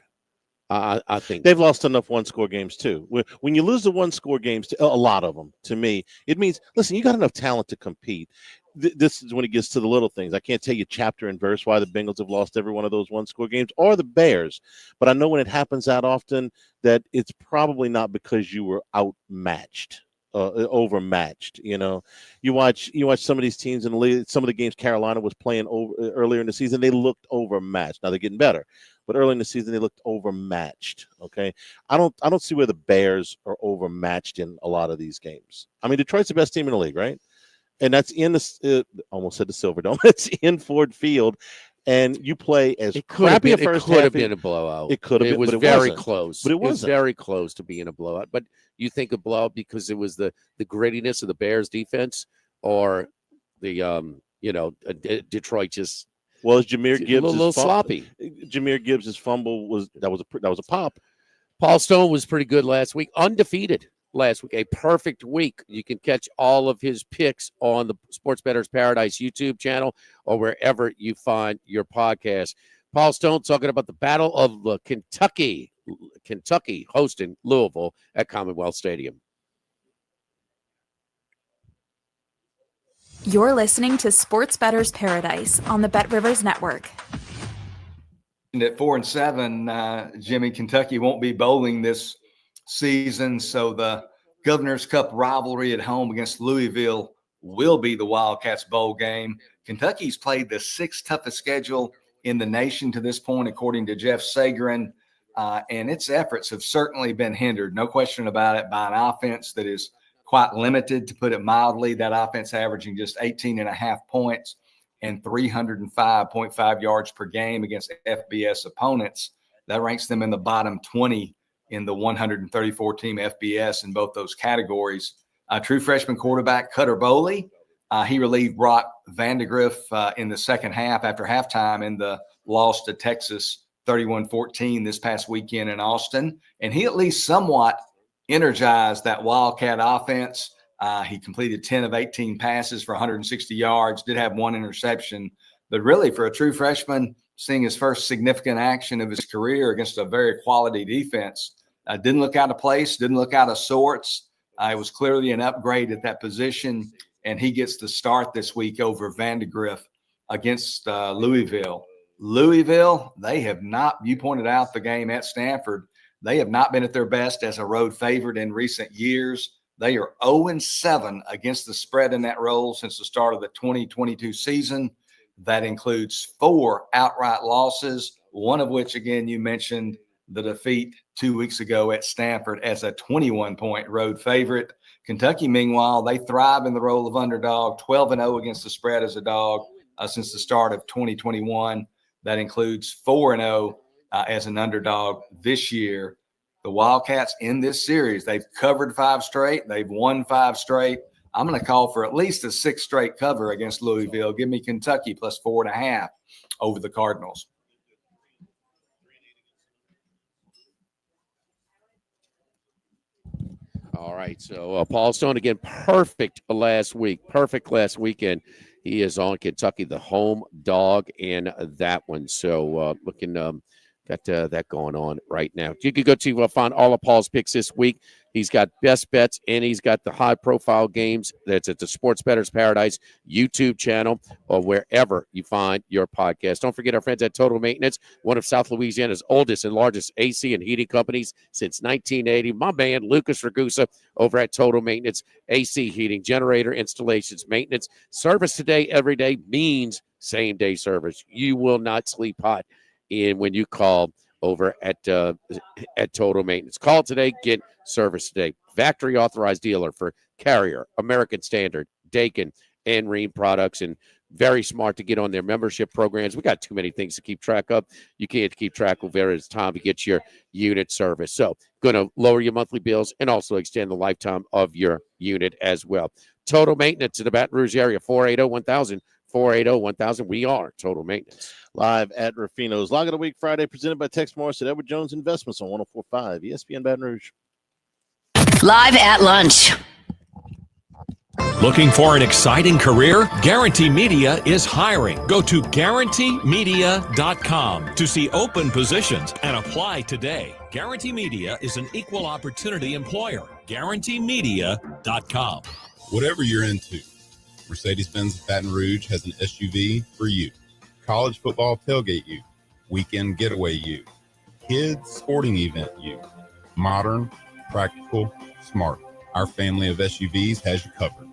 I think they've lost enough one-score games too. When you lose the one-score games, a lot of them, to me, it means, listen, you got enough talent to compete. This is when it gets to the little things. I can't tell you chapter and verse why the Bengals have lost every one of those one-score games, or the Bears, but I know when it happens that often that it's probably not because you were outmatched. Overmatched. You watch some of these teams in the league. Some of the games Carolina was playing earlier in the season, they looked overmatched. Now they're getting better, but early in the season they looked overmatched. Okay, I don't see where the Bears are overmatched in a lot of these games. I mean, Detroit's the best team in the league, right? And that's in the almost said the Silverdome. It's in Ford Field. And you play as crappy a first half. It could have been a blowout. It could have been. It was very close. But it wasn't. It was very close to being a blowout. But you think a blowout because it was the grittiness of the Bears defense, or the Detroit just as Jahmyr Gibbs a little sloppy. Jahmyr Gibbs' fumble was a pop. Paul Stone was pretty good last week, undefeated last week, a perfect week. You can catch all of his picks on the Sports Bettor's Paradise YouTube channel or wherever you find your podcast. Paul Stone talking about the Battle of Kentucky hosting Louisville at Commonwealth Stadium. You're listening to Sports Bettor's Paradise on the Bet Rivers Network. At 4-7, Jimmy, Kentucky won't be bowling this season, so the Governor's Cup rivalry at home against Louisville will be the Wildcats bowl game. Kentucky's played the 6th toughest schedule in the nation to this point, according to Jeff Sagarin, and its efforts have certainly been hindered, no question about it, by an offense that is quite limited, to put it mildly. That offense averaging just 18.5 points and 305.5 yards per game against FBS opponents. That ranks them in the bottom 20 in the 134-team FBS in both those categories. True freshman quarterback Cutter Boley, he relieved Brock Vandegrift in the second half after halftime in the loss to Texas 31-14 this past weekend in Austin. And he at least somewhat energized that Wildcat offense. He completed 10 of 18 passes for 160 yards, did have 1 interception. But really, for a true freshman, seeing his first significant action of his career against a very quality defense, didn't look out of place, didn't look out of sorts. It was clearly an upgrade at that position, and he gets the start this week over Vandegrift against Louisville. Louisville, they have not, you pointed out the game at Stanford, they have not been at their best as a road favorite in recent years. They are 0-7 against the spread in that role since the start of the 2022 season. That includes 4 outright losses, one of which, again, you mentioned the defeat 2 weeks ago at Stanford as a 21-point road favorite. Kentucky, meanwhile, they thrive in the role of underdog, 12-0 against the spread as a dog since the start of 2021. That includes 4-0 as an underdog this year. The Wildcats in this series, they've covered 5 straight. They've won 5 straight. I'm going to call for at least a 6th straight cover against Louisville. Give me Kentucky plus 4.5 over the Cardinals. All right. So Paul Stone again, perfect last weekend. He is on Kentucky, the home dog in that one. So looking got that going on right now. You can go to find all of Paul's picks this week. He's got best bets and he's got the high profile games. That's at the Sports Bettor's Paradise YouTube channel or wherever you find your podcast. Don't forget our friends at Total Maintenance, one of South Louisiana's oldest and largest AC and heating companies since 1980. My man, Lucas Ragusa over at Total Maintenance, AC heating, generator installations, maintenance, service today, every day means same day service. You will not sleep hot when you call over at Total Maintenance. Call today, get service today. Factory authorized dealer for Carrier, American Standard, Dakin, and Rheem products, and very smart to get on their membership programs. We got too many things to keep track of. You can't keep track of where it's time to get your unit service. So going to lower your monthly bills and also extend the lifetime of your unit as well. Total Maintenance in the Baton Rouge area, 480-1000. 480-1000. We are Total Maintenance. Live at Rufino's Log of the Week Friday, presented by Tex Morris at Edward Jones Investments on 104.5 ESPN Baton Rouge. Live at lunch. Looking for an exciting career? Guarantee Media is hiring. Go to guaranteemedia.com to see open positions and apply today. Guarantee Media is an equal opportunity employer. Guaranteemedia.com. Whatever you're into, Mercedes-Benz Baton Rouge has an SUV for you. College football tailgate you. Weekend getaway you. Kids sporting event you. Modern, practical, smart. Our family of SUVs has you covered.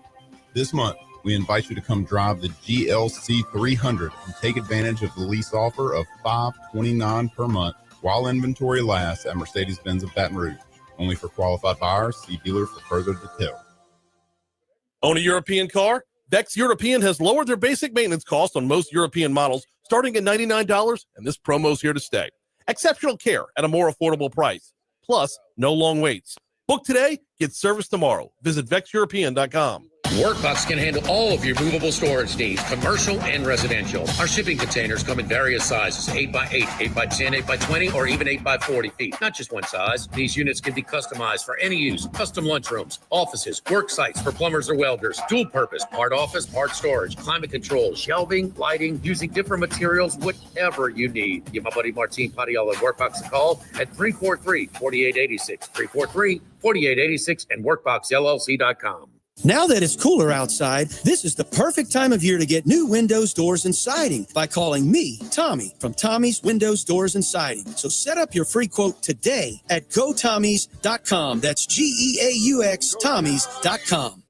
This month, we invite you to come drive the GLC 300 and take advantage of the lease offer of $529 per month while inventory lasts at Mercedes-Benz of Baton Rouge. Only for qualified buyers. See dealer for further detail. Own a European car? Vex European has lowered their basic maintenance costs on most European models, starting at $99, and this promo's here to stay. Exceptional care at a more affordable price. Plus, no long waits. Book today, get service tomorrow. Visit VexEuropean.com. Workbox can handle all of your movable storage needs, commercial and residential. Our shipping containers come in various sizes, 8x8, 8x10, 8x20, or even 8x40 feet. Not just one size. These units can be customized for any use. Custom lunchrooms, offices, work sites for plumbers or welders, dual purpose, part office, part storage, climate control, shelving, lighting, using different materials, whatever you need. Give my buddy Martin Padilla at Workbox a call at 343-4886, 343-4886, and WorkboxLLC.com. Now that it's cooler outside, this is the perfect time of year to get new windows, doors, and siding by calling me, Tommy, from Tommy's Windows, Doors, and Siding. So set up your free quote today at GoTommys.com. That's GEAUX Tommys.com.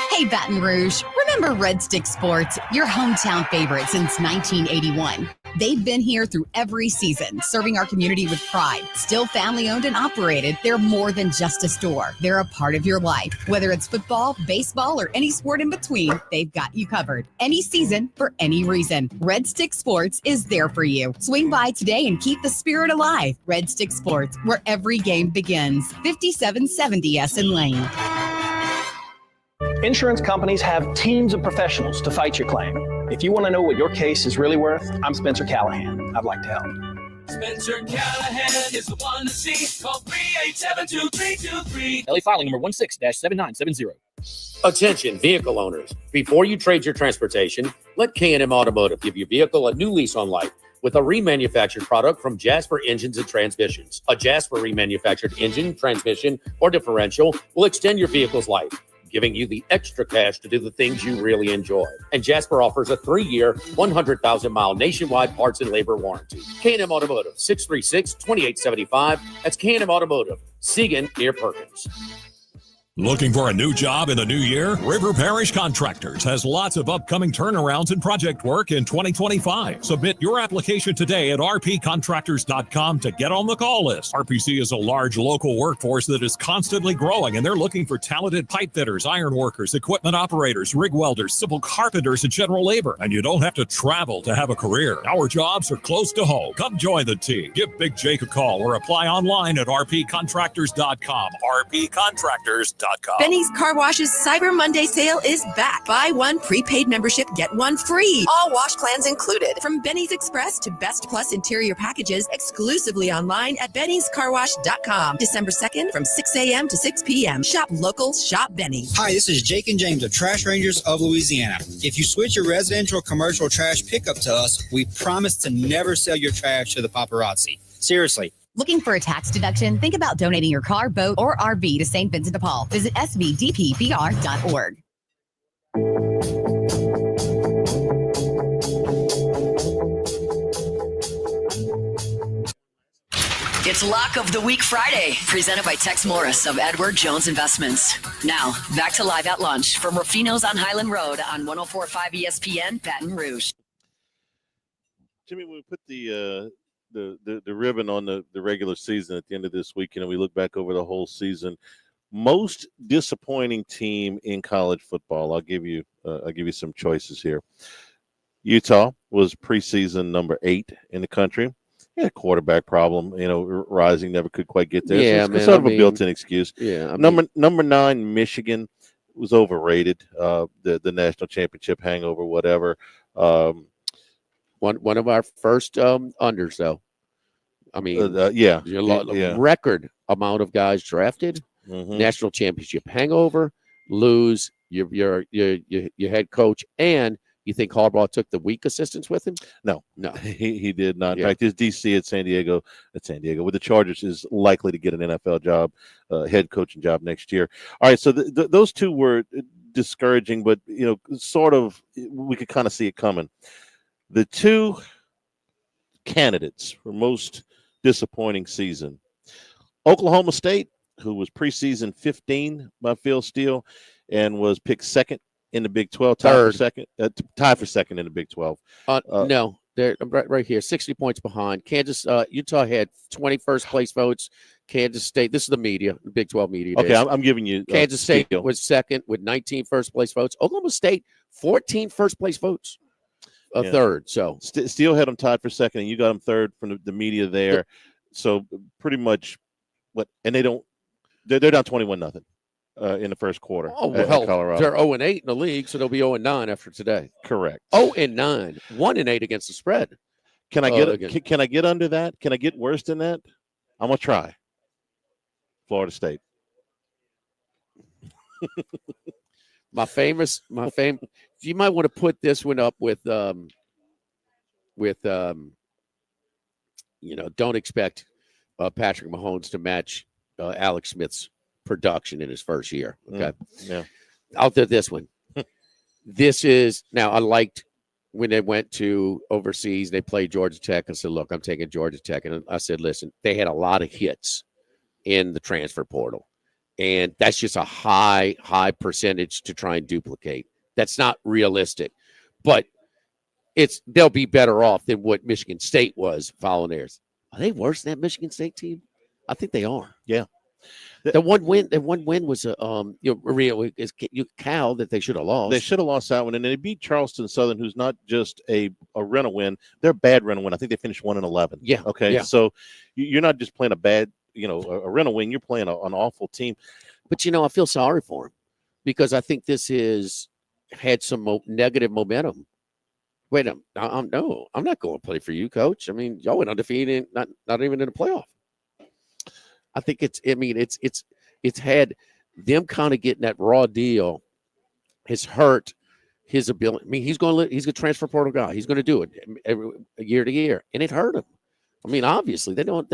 Hey, Baton Rouge, remember Red Stick Sports, your hometown favorite since 1981. They've been here through every season, serving our community with pride. Still family owned and operated, they're more than just a store. They're a part of your life. Whether it's football, baseball, or any sport in between, they've got you covered. Any season, for any reason. Red Stick Sports is there for you. Swing by today and keep the spirit alive. Red Stick Sports, where every game begins. 5770 Essen Lane. Insurance companies have teams of professionals to fight your claim. If you want to know what your case is really worth, I'm Spencer Callahan. I'd like to help. Spencer Callahan is the one to see. Call 387-2323. LA filing number 16-7970. Attention, vehicle owners. Before you trade your transportation, let K&M Automotive give your vehicle a new lease on life with a remanufactured product from Jasper Engines and Transmissions. A Jasper remanufactured engine, transmission, or differential will extend your vehicle's life, giving you the extra cash to do the things you really enjoy. And Jasper offers a 3-year, 100,000-mile nationwide parts and labor warranty. K&M Automotive, 636-2875. That's K&M Automotive, Siegen near Perkins. Looking for a new job in the new year? River Parish Contractors has lots of upcoming turnarounds and project work in 2025. Submit your application today at rpcontractors.com to get on the call list. RPC is a large local workforce that is constantly growing, and they're looking for talented pipe fitters, iron workers, equipment operators, rig welders, civil carpenters, and general labor. And you don't have to travel to have a career. Our jobs are close to home. Come join the team. Give Big Jake a call or apply online at rpcontractors.com. rpcontractors.com. Benny's Car Wash's Cyber Monday sale is back. Buy one prepaid membership, get one free. All wash plans included. From Benny's Express to Best Plus interior packages exclusively online at bennyscarwash.com. December 2nd from 6 a.m. to 6 p.m. Shop local, shop Benny. Hi, this is Jake and James of Trash Rangers of Louisiana. If you switch your residential or commercial trash pickup to us, we promise to never sell your trash to the paparazzi. Seriously. Looking for a tax deduction? Think about donating your car, boat, or RV to St. Vincent de Paul. Visit svdppr.org. It's Lock of the Week Friday, presented by Tex Morris of Edward Jones Investments. Now, back to Live at Lunch from Rufino's on Highland Road on 104.5 ESPN, Baton Rouge. Jimmy, we put the ribbon on the regular season at the end of this week, and we look back over the whole season. Most disappointing team in college football. I'll give you some choices here. Utah was preseason number 8 in the country. Yeah, quarterback problem. Rising never could quite get there. Yeah, so it's sort of a built-in excuse. Yeah, number 9, Michigan was overrated. The national championship hangover, whatever. One of our first unders, though. I mean, record amount of guys drafted, national championship hangover, lose your head coach, and you think Harbaugh took the weak assistants with him? No, he did not. In fact, his DC at San Diego with the Chargers is likely to get an NFL job, head coaching job next year. All right, so those two were discouraging, but sort of we could kind of see it coming. The two candidates for most disappointing season, Oklahoma State, who was preseason 15 by Phil Steele and was picked second in the Big 12, tied for second in the Big 12. No, they're right here, 60 points behind. Utah had 21st place votes. Kansas State, this is the media, the Big 12 media. Okay, I'm giving you Kansas State Steele was second with 19 first place votes. Oklahoma State, 14 first place votes. Third. So Steele had them tied for second, and you got them third from the media there. So pretty much and they're down 21-0 in the first quarter. Oh, well, Colorado. They're 0-8 in the league, so they'll be 0-9 after today. Correct. 0-9, 1-8 against the spread. Can I get under that? Can I get worse than that? I'm gonna try. Florida State. You might want to put this one up with don't expect Patrick Mahomes to match Alex Smith's production in his first year. Okay. Yeah. I'll do this one. This is now, I liked when they went to overseas, they played Georgia Tech. I said, look, I'm taking Georgia Tech. And I said, listen, they had a lot of hits in the transfer portal. And that's just a high percentage to try and duplicate. That's not realistic. But they'll be better off than what Michigan State was following theirs. Are they worse than that Michigan State team? I think they are. Yeah. The one win was Cal that they should have lost. They should have lost that one, and they beat Charleston Southern, who's not just a rental win; they're a bad rental win. I think they finished 1-11. Yeah. Okay. Yeah. So you're not just playing a bad, a rental win. You're playing an awful team. But I feel sorry for him because I think this had some negative momentum. Wait, I'm not going to play for you, coach. I mean, y'all went undefeated, not even in the playoff. I think it's had them kind of getting that raw deal has hurt his ability. I mean, he's a transfer portal guy. He's going to do it every year to year, and it hurt him. I mean, obviously they can.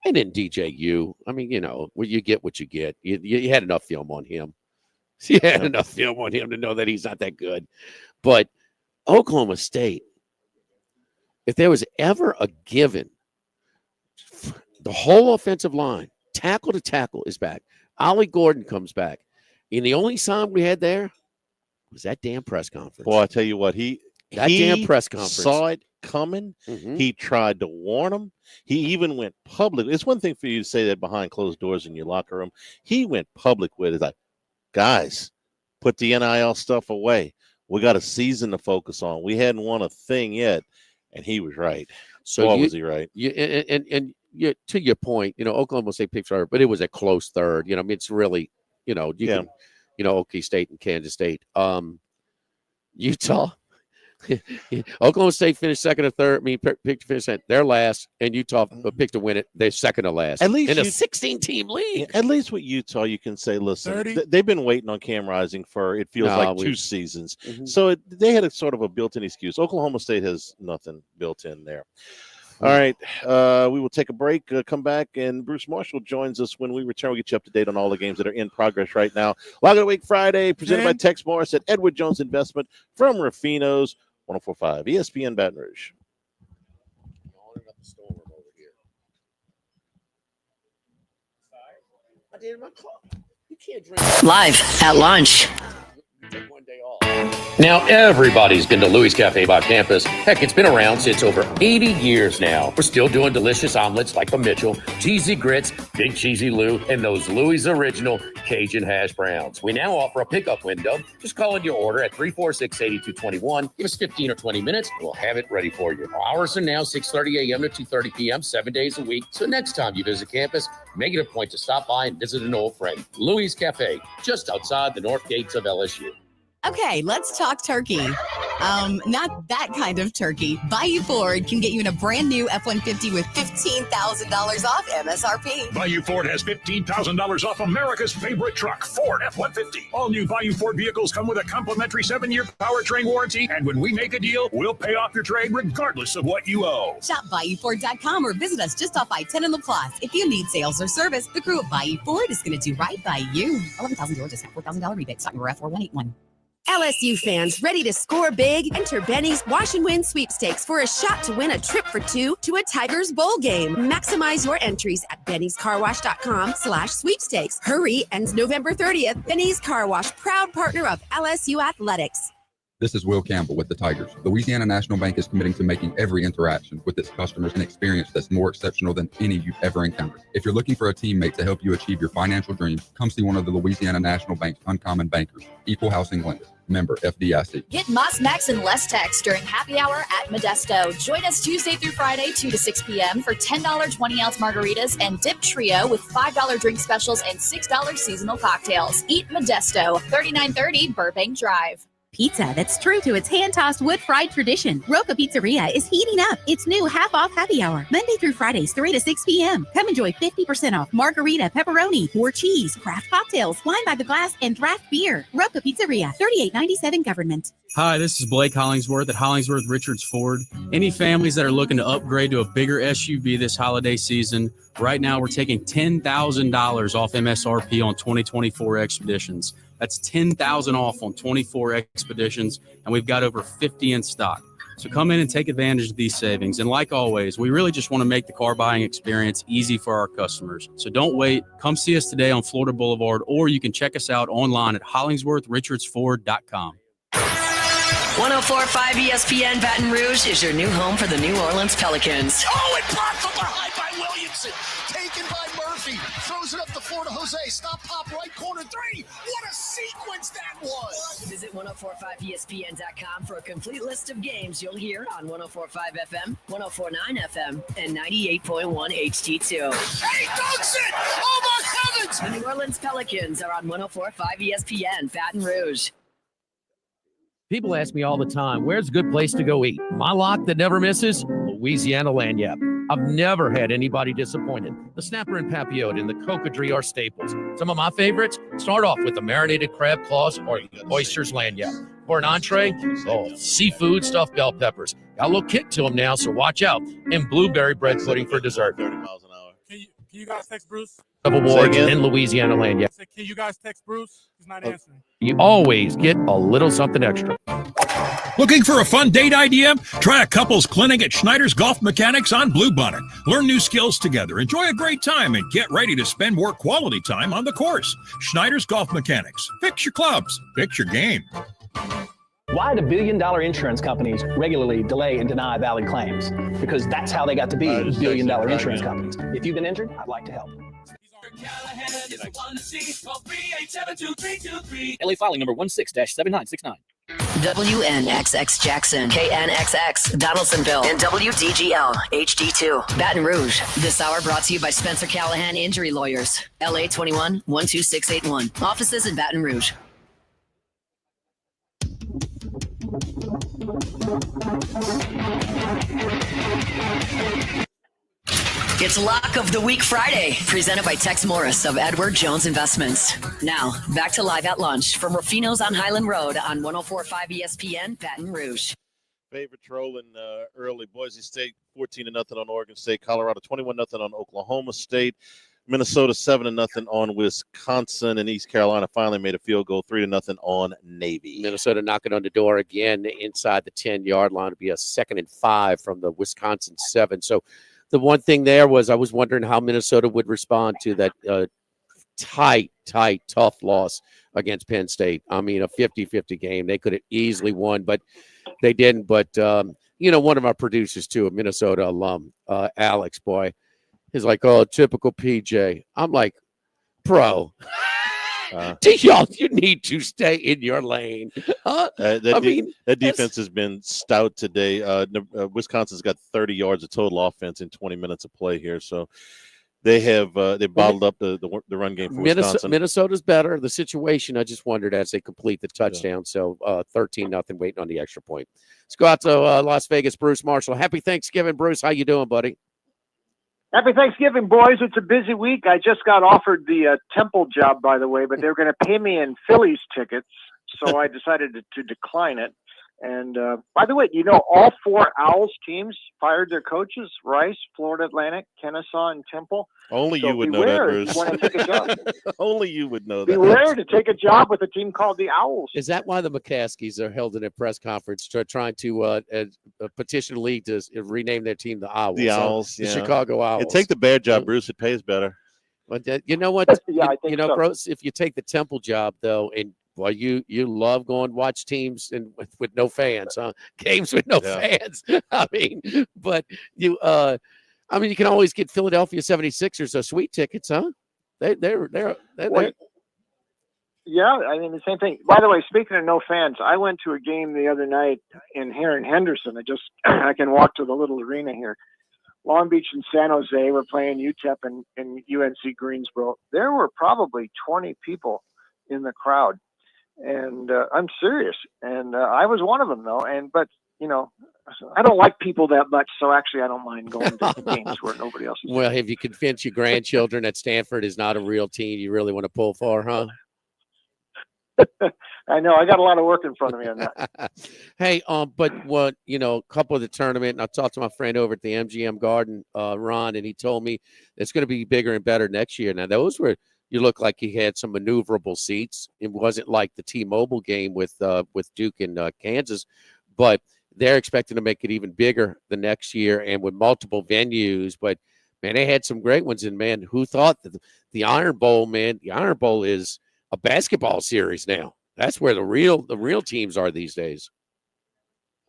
And then DJU. I mean, you get what you get. You had enough film on him. You had enough film on him to know that he's not that good. But Oklahoma State, if there was ever a given, the whole offensive line, tackle to tackle, is back. Ollie Gordon comes back. And the only sign we had there was that damn press conference. Boy, I tell you what, That damn press conference. Saw it coming. He tried to warn him. He even went public. It's one thing for you to say that behind closed doors in your locker room. He went public with it. Like, guys, put the NIL stuff away. We got a season to focus on. We hadn't won a thing yet, and he was right. So was he right? To your point, Oklahoma State picked hard, but it was a close third. I mean, it's really, can, Okie State and Kansas State. Utah. Oklahoma State finished second or third. Picked to finish second. They're last, and Utah picked to win it. They're second to last. At least in a 16-team league. At least with Utah, you can say, listen, they've been waiting on Cam Rising for it feels like 2 seasons. So they had a sort of a built-in excuse. Oklahoma State has nothing built in there. All right, we will take a break, come back, and Bruce Marshall joins us when we return. We'll get you up to date on all the games that are in progress right now. Log of the Week Friday, presented by Tex Morris at Edward Jones Investment from Rufino's 104.5 ESPN Baton Rouge. Live at lunch. Now, everybody's been to Louis Cafe by campus. Heck, it's been around since over 80 years now. We're still doing delicious omelets like the Mitchell, cheesy grits, big cheesy Lou, and those Louis' original Cajun hash browns. We now offer a pickup window. Just call in your order at 346-8221. Give us 15 or 20 minutes. We'll have it ready for you. Our hours are now 6:30 a.m. to 2:30 p.m., 7 days a week. So next time you visit campus, make it a point to stop by and visit an old friend. Louis Cafe, just outside the north gates of LSU. Okay, let's talk turkey. Not that kind of turkey. Bayou Ford can get you in a brand new F-150 with $15,000 off MSRP. Bayou Ford has $15,000 off America's favorite truck, Ford F-150. All new Bayou Ford vehicles come with a complimentary 7-year powertrain warranty, and when we make a deal, we'll pay off your trade regardless of what you owe. Shop BayouFord.com or visit us just off I-10 in LaPlace. If you need sales or service, the crew at Bayou Ford is going to do right by you. $11,000 discount, $4,000 rebate. Stock number F4181. LSU fans ready to score big? Enter Benny's Wash and Win sweepstakes for a shot to win a trip for 2 to a Tigers bowl game. Maximize your entries at bennyscarwash.com/sweepstakes. Hurry, ends November 30th. Benny's Car Wash, proud partner of LSU Athletics. This is Will Campbell with the Tigers. Louisiana National Bank is committing to making every interaction with its customers an experience that's more exceptional than any you've ever encountered. If you're looking for a teammate to help you achieve your financial dreams, come see one of the Louisiana National Bank's uncommon bankers. Equal housing lender. Member FDIC. Get Moss Max and less text during happy hour at Modesto. Join us Tuesday through Friday, 2 to 6 p.m. for $10 20-ounce margaritas and dip trio with $5 drink specials and $6 seasonal cocktails. Eat Modesto, 3930 Burbank Drive. Pizza that's true to its hand-tossed wood-fried tradition. Roca Pizzeria is heating up its new half-off happy hour, Monday through Fridays, 3 to 6 p.m. Come enjoy 50% off margarita, pepperoni, more cheese, craft cocktails, wine by the glass, and draft beer. Roca Pizzeria, 3897 Government. Hi, this is Blake Hollingsworth at Hollingsworth Richards Ford. Any families that are looking to upgrade to a bigger SUV this holiday season, right now we're taking $10,000 off MSRP on 2024 Expeditions. That's $10,000 off on 24 Expeditions, and we've got over 50 in stock. So come in and take advantage of these savings. And like always, we really just want to make the car buying experience easy for our customers. So don't wait. Come see us today on Florida Boulevard, or you can check us out online at HollingsworthRichardsFord.com. 104.5 ESPN Baton Rouge is your new home for the New Orleans Pelicans. Oh, and blocked from behind by Williamson. Taken by Murphy. Throws it up the floor to Jose. Stop, pop, right corner three. What a sequence that was. Visit 1045ESPN.com for a complete list of games you'll hear on 104.5 FM, 104.9 FM, and 98.1 HD2. Hey, dunks it! Oh, my heavens! The New Orleans Pelicans are on 104.5 ESPN Baton Rouge. People ask me all the time, where's a good place to go eat? My lock that never misses? Louisiana Lanyap. I've never had anybody disappointed. The snapper and papillote and the cocodrie are staples. Some of my favorites start off with the marinated crab claws or oysters lanyap. For an entree, seafood stuffed bell peppers. Got a little kick to them now, so watch out. And blueberry bread pudding for dessert. 30 miles an hour. Can Can you guys text Bruce? Of awards in Louisiana land. Yeah. Can you guys text Bruce? He's not answering. You always get a little something extra. Looking for a fun date idea? Try a couples clinic at Schneider's Golf Mechanics on Bluebonnet. Learn new skills together, enjoy a great time, and get ready to spend more quality time on the course. Schneider's Golf Mechanics. Fix your clubs. Fix your game. Why do billion-dollar insurance companies regularly delay and deny valid claims? Because that's how they got to be billion-dollar insurance companies. If you've been injured, I'd like to help. LA filing number 16-7969. WNXX Jackson, KNXX Donaldsonville, and WDGL HD2 Baton Rouge. This hour brought to you by Spencer Callahan Injury Lawyers, LA 21 12681. Offices in Baton Rouge. It's Lock of the Week Friday, presented by Tex Morris of Edward Jones Investments. Now, back to Live at Lunch from Rufino's on Highland Road on 104.5 ESPN, Baton Rouge. Favorite trolling early. Boise State 14-0 on Oregon State. Colorado 21-0 on Oklahoma State. Minnesota 7-0 on Wisconsin, and East Carolina finally made a field goal 3-0 on Navy. Minnesota knocking on the door again inside the 10-yard line. It'll be a 2nd and 5 from the Wisconsin 7. So the one thing there was I was wondering how Minnesota would respond to that tight, tough loss against Penn State. I mean, a 50-50 game. They could have easily won, but they didn't. But, one of our producers, too, a Minnesota alum, Alex, boy, he's like, oh, typical PJ. I'm like, bro, you need to stay in your lane. That defense has been stout today. Wisconsin's got 30 yards of total offense in 20 minutes of play here. So they have they bottled up the run game for Wisconsin. Minnesota's better. The situation, I just wondered as they complete the touchdown. So 13-0 waiting on the extra point. Let's go out to Las Vegas, Bruce Marshall. Happy Thanksgiving, Bruce. How you doing, buddy? Happy Thanksgiving, boys. It's a busy week. I just got offered the Temple job, by the way, but they're going to pay me in Phillies tickets, so I decided to decline it. And by the way, all 4 Owls teams fired their coaches: Rice, Florida Atlantic, Kennesaw, and Temple. Only you would know that, Bruce. Want to take a job. Only you would know that. Beware to take a job with a team called the Owls. Is that why the McCaskies are held in a press conference trying to petition the league to rename their team the Owls? The Owls, the Chicago Owls. Take the Bear job, Bruce. It pays better. But you know what? I think so. Bruce, if you take the Temple job, though, and you love going watch teams and with no fans, huh? Games with no fans. I mean, but you can always get Philadelphia 76ers sweet tickets, huh? They're Yeah, I mean the same thing. By the way, speaking of no fans, I went to a game the other night here in Henderson. I can walk to the little arena here. Long Beach and San Jose were playing UTEP and UNC Greensboro. There were probably 20 people in the crowd. And I'm serious. And I was one of them, though. But I don't like people that much. So actually, I don't mind going to games where nobody else is. Well, have you convinced your grandchildren that Stanford is not a real team you really want to pull for, huh? I know. I got a lot of work in front of me on that. Hey, but a couple of the tournament, and I talked to my friend over at the MGM Garden, Ron, and he told me it's going to be bigger and better next year. Now, those were. You look like he had some maneuverable seats. It wasn't like the T-Mobile game with Duke and Kansas, but they're expecting to make it even bigger the next year and with multiple venues. But, man, they had some great ones. And, man, who thought that the Iron Bowl, man, the Iron Bowl is a basketball series now. That's where the real teams are these days.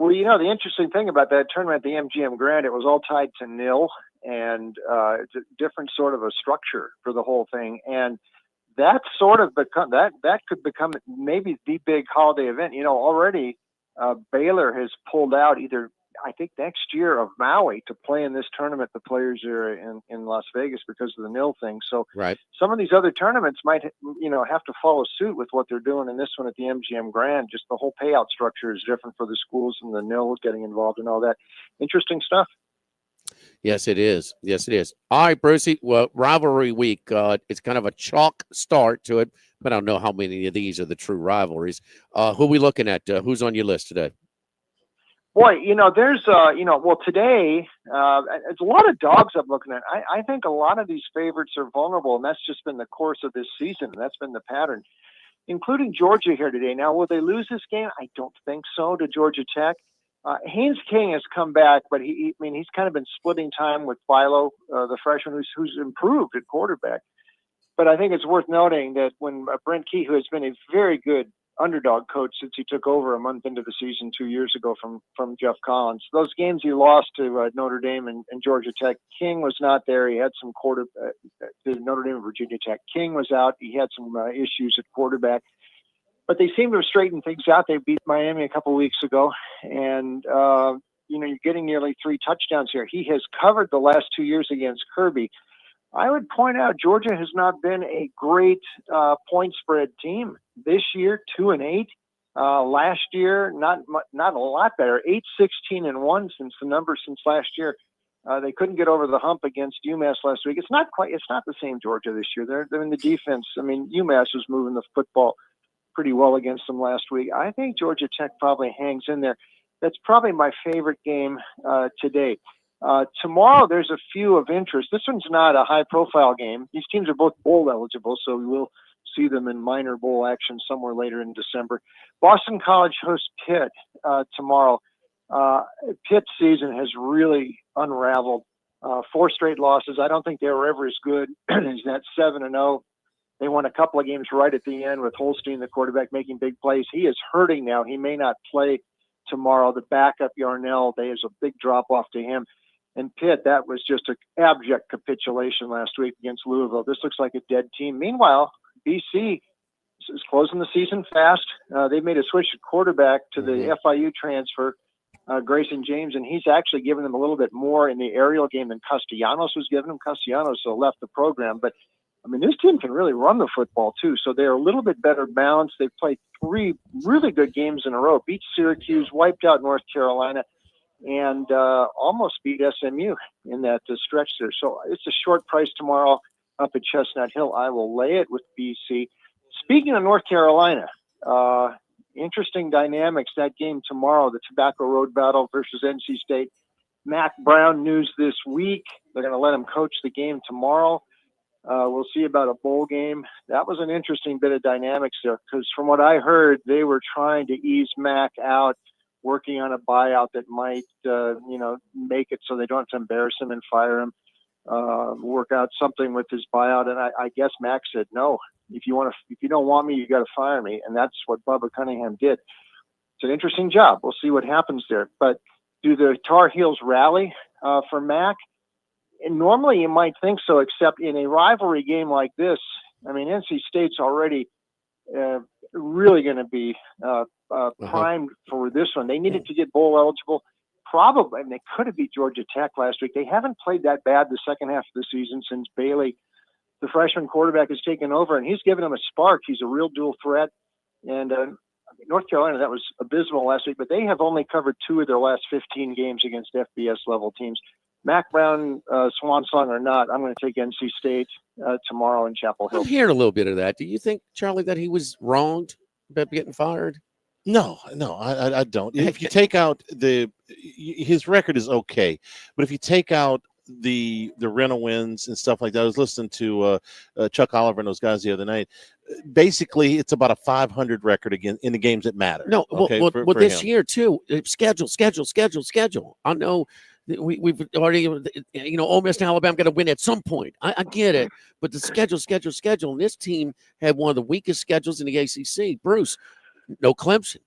Well, the interesting thing about that tournament at the MGM Grand, it was all tied to nil. And it's a different sort of a structure for the whole thing. And that sort of that could become maybe the big holiday event. Already Baylor has pulled out either, I think, next year of Maui to play in this tournament. The players are in Las Vegas because of the nil thing. So some of these other tournaments might, have to follow suit with what they're doing in this one at the MGM Grand. Just the whole payout structure is different for the schools and the nil getting involved and all that. Interesting stuff. Yes, it is. All right, Brucey. Well, rivalry week. It's kind of a chalk start to it, but I don't know how many of these are the true rivalries. Who are we looking at? Who's on your list today? Boy, there's, today, it's a lot of dogs I'm looking at. I think a lot of these favorites are vulnerable, and that's just been the course of this season. That's been the pattern, including Georgia here today. Now, will they lose this game? I don't think so to Georgia Tech. Haynes King has come back, but he's kind of been splitting time with Philo, the freshman who's improved at quarterback. But I think it's worth noting that when Brent Key, who has been a very good underdog coach since he took over a month into the season 2 years ago from Jeff Collins, those games he lost to Notre Dame and Georgia Tech, King was not there. He had some Notre Dame and Virginia Tech. King was out. He had some issues at quarterback. But they seem to have straightened things out. They beat Miami a couple weeks ago, and you're getting nearly 3 touchdowns here. He has covered the last 2 years against Kirby. I would point out Georgia has not been a great point spread team this year. 2-8. Last year, not a lot better. 8-16-1 since last year. They couldn't get over the hump against UMass last week. It's not the same Georgia this year. They're in the defense. I mean, UMass was moving the football pretty well against them last week. I think Georgia Tech probably hangs in there. That's probably my favorite game today. Tomorrow, there's a few of interest. This one's not a high-profile game. These teams are both bowl eligible, so we will see them in minor bowl action somewhere later in December. Boston College hosts Pitt tomorrow. Pitt's season has really unraveled. 4 straight losses. I don't think they were ever as good as that 7-0. They won a couple of games right at the end with Holstein, the quarterback, making big plays. He is hurting now. He may not play tomorrow. The backup, Yarnell, there's a big drop-off to him. And Pitt, that was just an abject capitulation last week against Louisville. This looks like a dead team. Meanwhile, BC is closing the season fast. They made a switch at quarterback to the FIU transfer, Grayson James, and he's actually given them a little bit more in the aerial game than Castellanos was giving them. Castellanos left the program, but I mean, this team can really run the football too, so they're a little bit better balanced. They've played 3 really good games in a row, beat Syracuse, wiped out North Carolina, and almost beat SMU in that stretch there. So it's a short price tomorrow up at Chestnut Hill. I will lay it with BC. Speaking of North Carolina, interesting dynamics, that game tomorrow, the Tobacco Road Battle versus NC State. Mac Brown news this week. They're going to let him coach the game tomorrow. We'll see about a bowl game. That was an interesting bit of dynamics there because from what I heard, they were trying to ease Mac out, working on a buyout that might, make it so they don't have to embarrass him and fire him, work out something with his buyout. And I guess Mac said, no, if you don't want me, you got to fire me. And that's what Bubba Cunningham did. It's an interesting job. We'll see what happens there. But do the Tar Heels rally for Mac? And normally you might think so, except in a rivalry game like this, I mean, NC State's already really going to be primed for this one. They needed to get bowl eligible. Probably, and they could have beat Georgia Tech last week. They haven't played that bad the second half of the season since Bailey, the freshman quarterback, has taken over, and he's given them a spark. He's a real dual threat. And North Carolina, that was abysmal last week, but they have only covered 2 of their last 15 games against FBS-level teams. Mac Brown, swan song or not, I'm going to take NC State tomorrow in Chapel Hill. I'm hearing a little bit of that. Do you think, Charlie, that he was wronged about getting fired? No, I don't. If you take out his record is okay, but if you take out the rental wins and stuff like that, I was listening to Chuck Oliver and those guys the other night. Basically, it's about a 500 record again in the games that matter. No, okay, well, for this him. year too. Schedule. I know we've already, Ole Miss and Alabama got to win at some point. I get it, but the schedule. And this team had one of the weakest schedules in the ACC. Bruce, no Clemson,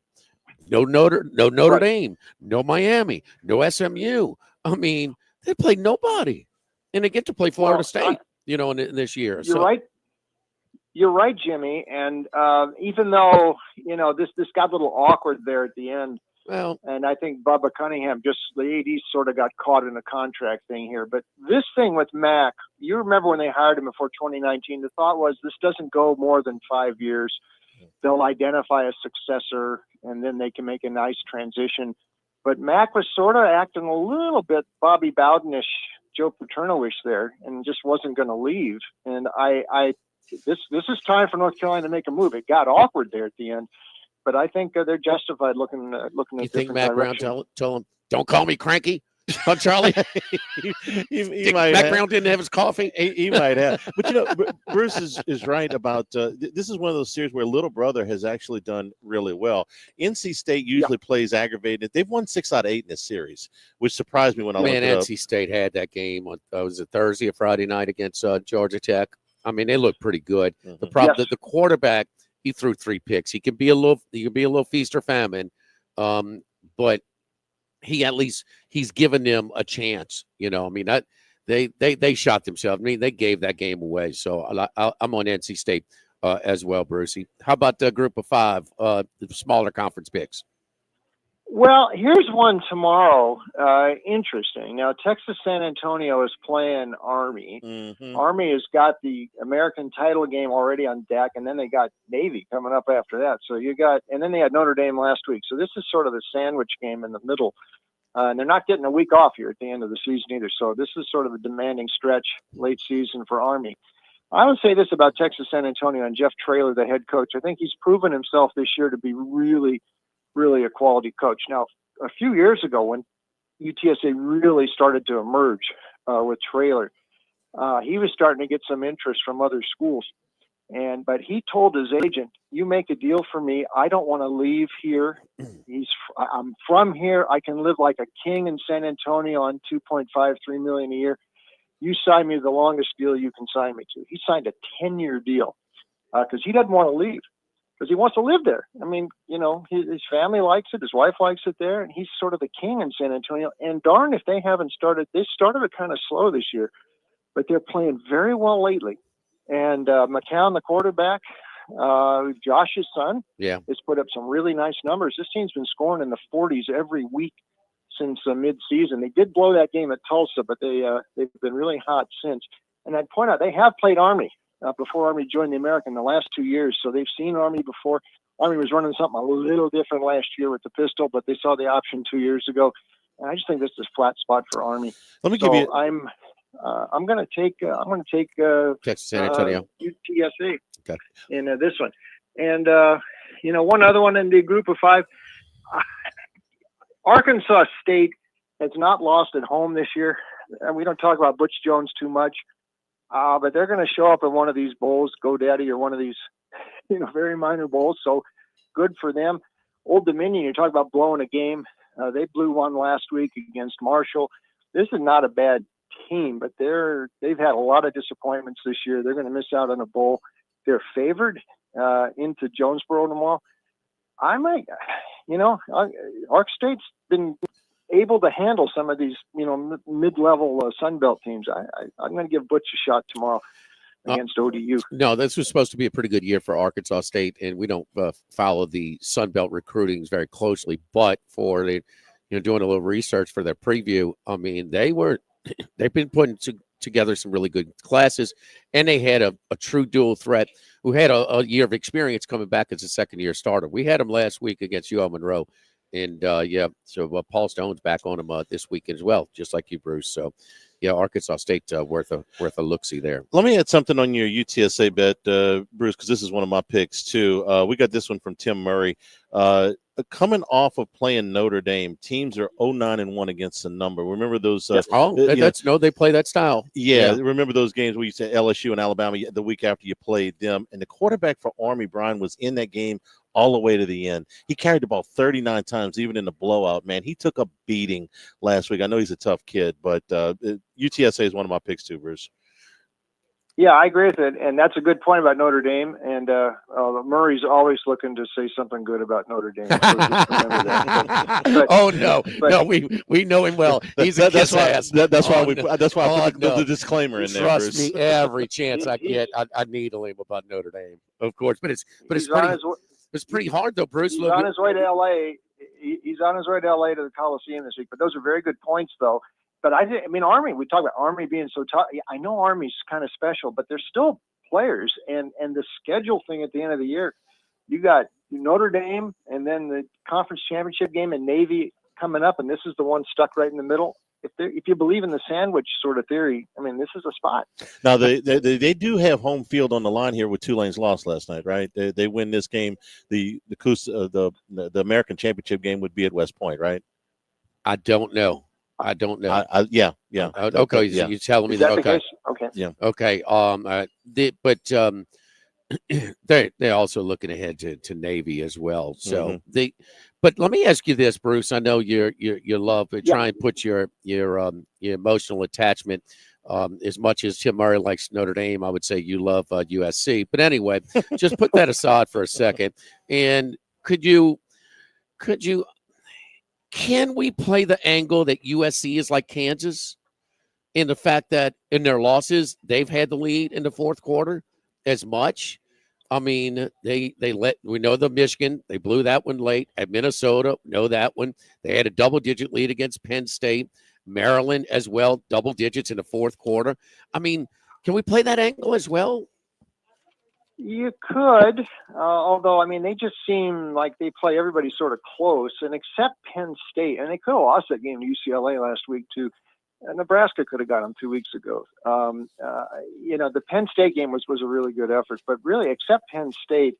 no Notre Dame, no Miami, no SMU. I mean, they played nobody, and they get to play Florida State. In this year. You're right, Jimmy. And even though this got a little awkward there at the end. Well, and I think Bubba Cunningham, the AD sort of got caught in a contract thing here. But this thing with Mac, you remember when they hired him before 2019, the thought was this doesn't go more than 5 years. They'll identify a successor, and then they can make a nice transition. But Mac was sort of acting a little bit Bobby Bowden-ish, Joe Paterno-ish there, and just wasn't going to leave. And this is time for North Carolina to make a move. It got awkward there at the end. but I think they're justified looking at You think Matt Brown direction. tell him, don't call me cranky? Oh, Charlie? he might Matt have. Brown didn't have his coffee? He might have. But, Bruce is right about this is one of those series where Little Brother has actually done really well. NC State usually plays aggravated. They've won 6 out of 8 in this series, which surprised me when I looked it up. NC State had that game on was it Thursday or Friday night against Georgia Tech. I mean, they look pretty good. The problem that the quarterback, he threw 3 picks. He can be a little feast or famine, but he's given them a chance. I mean, that they shot themselves. I mean, they gave that game away. So I'm on NC State as well, Brucey. How about the group of 5, the smaller conference picks? Well, here's one tomorrow. Interesting. Now, Texas San Antonio is playing Army. Mm-hmm. Army has got the American title game already on deck, and then they got Navy coming up after that. So and then they had Notre Dame last week. So this is sort of a sandwich game in the middle. And they're not getting a week off here at the end of the season either. So this is sort of a demanding stretch late season for Army. I would say this about Texas San Antonio and Jeff Traylor, the head coach. I think he's proven himself this year to be really, really a quality coach. Now, a few years ago when UTSA really started to emerge with Traylor, he was starting to get some interest from other schools. But he told his agent, you make a deal for me. I don't want to leave here. I'm from here. I can live like a king in San Antonio on $2.53 million a year. You sign me the longest deal you can sign me to. He signed a 10-year deal because he doesn't want to leave because he wants to live there. I mean, his family likes it. His wife likes it there. And he's sort of the king in San Antonio. And darn if they haven't started. They started it kind of slow this year, but they're playing very well lately. And McCown, the quarterback, Josh's son, has put up some really nice numbers. This team's been scoring in the 40s every week since mid-season. They did blow that game at Tulsa, but they've been really hot since. And I'd point out they have played Army before Army joined the American the last 2 years, so they've seen Army before. Army was running something a little different last year with the pistol, but they saw the option 2 years ago. And I just think this is a flat spot for Army. Let me give you. I'm going to take Texas San Antonio, UTSA in this one, and one other one in the group of 5. Arkansas State has not lost at home this year, and we don't talk about Butch Jones too much, but they're going to show up at one of these bowls, GoDaddy, or one of these very minor bowls. So good for them. Old Dominion, you talk about blowing a game. They blew one last week against Marshall. This is not a bad team, but they've had a lot of disappointments this year. They're going to miss out on a bowl. They're favored into Jonesboro tomorrow. I might, Ark State's been able to handle some of these, mid-level Sun Belt teams. I'm going to give Butch a shot tomorrow against ODU. No, this was supposed to be a pretty good year for Arkansas State, and we don't follow the Sun Belt recruitings very closely. But for doing a little research for their preview, I mean, they've been putting together some really good classes, and they had a true dual threat who had a year of experience coming back as a second-year starter. We had him last week against UL Monroe, and so Paul Stone's back on him this week as well, just like you, Bruce. So, Arkansas State worth a look-see there. Let me add something on your UTSA bet, Bruce, because this is one of my picks too. We got this one from Tim Murray. Coming off of playing Notre Dame, teams are 0-9-1 against the number. Remember those? They play that style. Yeah, remember those games where you said LSU and Alabama the week after you played them, and the quarterback for Army, Brian, was in that game all the way to the end. He carried the ball 39 times, even in the blowout. Man, he took a beating last week. I know he's a tough kid, but UTSA is one of my picks too, Bruce. Yeah, I agree with it, and that's a good point about Notre Dame. And Murray's always looking to say something good about Notre Dame. So just remember that. No, we know him well. He's a kiss ass. That's why I put the disclaimer in there. Trust me, every chance I get, I needle him about Notre Dame, of course. But it's pretty hard though, Bruce. He's on his way to LA. He's on his way to LA to the Coliseum this week. But those are very good points, though. But I mean, Army, we talk about Army being so tough. I know Army's kind of special, but they're still players. And the schedule thing at the end of the year, you got Notre Dame and then the conference championship game and Navy coming up. And this is the one stuck right in the middle. if you believe in the sandwich sort of theory, I mean, this is a spot. Now they do have home field on the line here with Tulane's loss last night, right? They win this game. The American Championship game would be at West Point, right? I don't know. Yeah. Okay, Yeah. you're telling me Is that the okay. case? Okay. Yeah. Okay. They're also looking ahead to Navy as well. So but let me ask you this, Bruce. I know you love to try and put your emotional attachment. As much as Tim Murray likes Notre Dame, I would say you love USC. But anyway, just put that aside for a second. And can we play the angle that USC is like Kansas in the fact that in their losses, they've had the lead in the fourth quarter as much? I mean, we know the Michigan, they blew that one late. At Minnesota, we know that one. They had a double-digit lead against Penn State. Maryland as well, double digits in the fourth quarter. I mean, can we play that angle as well? You could, although, I mean, they just seem like they play everybody sort of close, and except Penn State, and they could have lost that game to UCLA last week, too. Nebraska could have got them 2 weeks ago. The Penn State game was a really good effort, but really, except Penn State,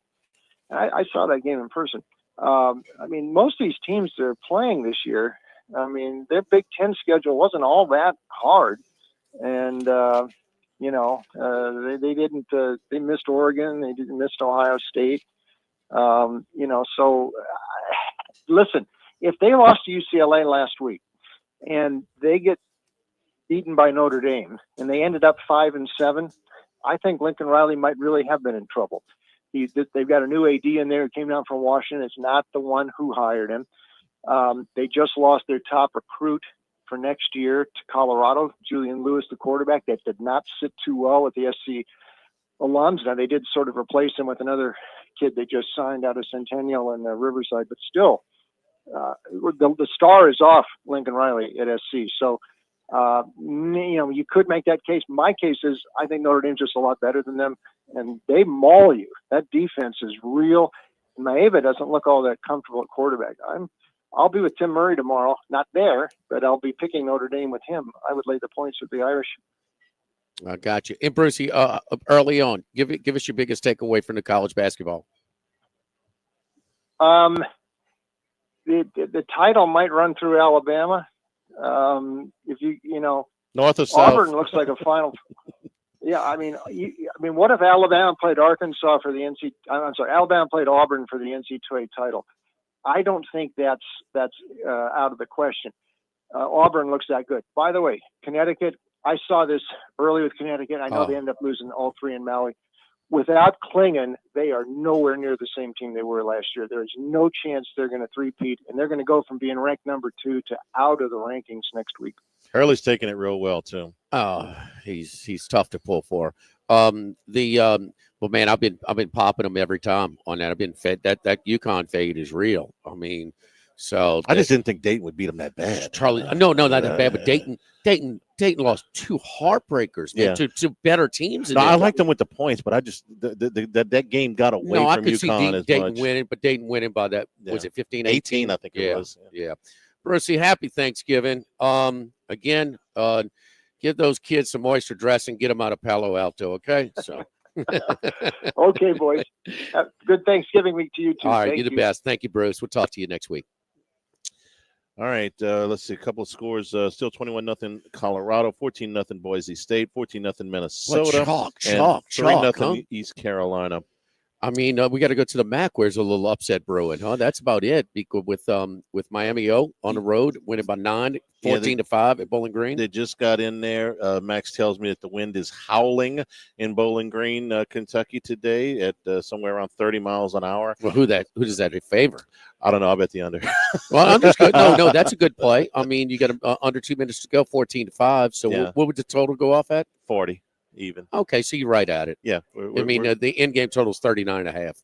I saw that game in person. I mean, most of these teams they're playing this year, I mean, their Big Ten schedule wasn't all that hard, and they missed Oregon, they missed Ohio State, So listen, if they lost to UCLA last week and they get beaten by Notre Dame and they ended up 5-7, I think Lincoln Riley might really have been in trouble. They've got a new AD in there who came down from Washington. It's not the one who hired him. They just lost their top recruit for next year to Colorado, Julian Lewis, the quarterback. That did not sit too well with the SC alums. Now, they did sort of replace him with another kid they just signed out of Centennial and Riverside, but still, the star is off Lincoln Riley at SC. So, you could make that case. My case is I think Notre Dame's just a lot better than them, and they maul you. That defense is real. Maeva doesn't look all that comfortable at quarterback. I'll be with Tim Murray tomorrow. Not there, but I'll be picking Notre Dame with him. I would lay the points with the Irish. I got you. And Brucey, early on, give us your biggest takeaway from the college basketball. The title might run through Alabama. If North or Auburn South? looks like a final. Yeah, I mean, what if Alabama played Arkansas for the Alabama played Auburn for the NCAA title? I don't think that's out of the question. Auburn looks that good. By the way, Connecticut, I saw this early with Connecticut. I know they ended up losing all three in Maui. Without Klingon, they are nowhere near the same team they were last year. There is no chance they're going to three-peat, and they're going to go from being ranked number 2 to out of the rankings next week. Hurley's taking it real well, too. Oh, he's tough to pull for. Well, man, I've been popping them every time on that. I've been fed that UConn fade is real. I mean, so I just didn't think Dayton would beat them that bad. Charlie, no, not that bad. But Dayton lost 2 heartbreakers, man, to better teams. No, I liked them with the points, but I just that game got away from UConn I could see Dayton winning, but Dayton winning by that was it 15-18? 18, I think it was. Yeah. Brucey, happy Thanksgiving. Again, give those kids some oyster dressing, get them out of Palo Alto, okay? So. Okay, boys. Good Thanksgiving week to you, too. All right, Thank you're the best. Thank you, Bruce. We'll talk to you next week. All right, let's see. A couple of scores. Still 21-0 Colorado, 14-0 Boise State, 14-0 Minnesota, Chalk, 3-0 huh? East Carolina. I mean, we got to go to the MAC. Where's a little upset brewing, huh? That's about it. With Miami O on the road, winning by 9, 14-5 at Bowling Green. They just got in there. Max tells me that the wind is howling in Bowling Green, Kentucky today at somewhere around 30 miles an hour. Well, who does that favor? I don't know. I'll bet the under. Well, under's good. No, that's a good play. I mean, you got under 2 minutes to go, 14-5. So Yeah. what would the total go off at? 40 even. Okay, so you're right at it. Yeah. The in-game total is 39.5.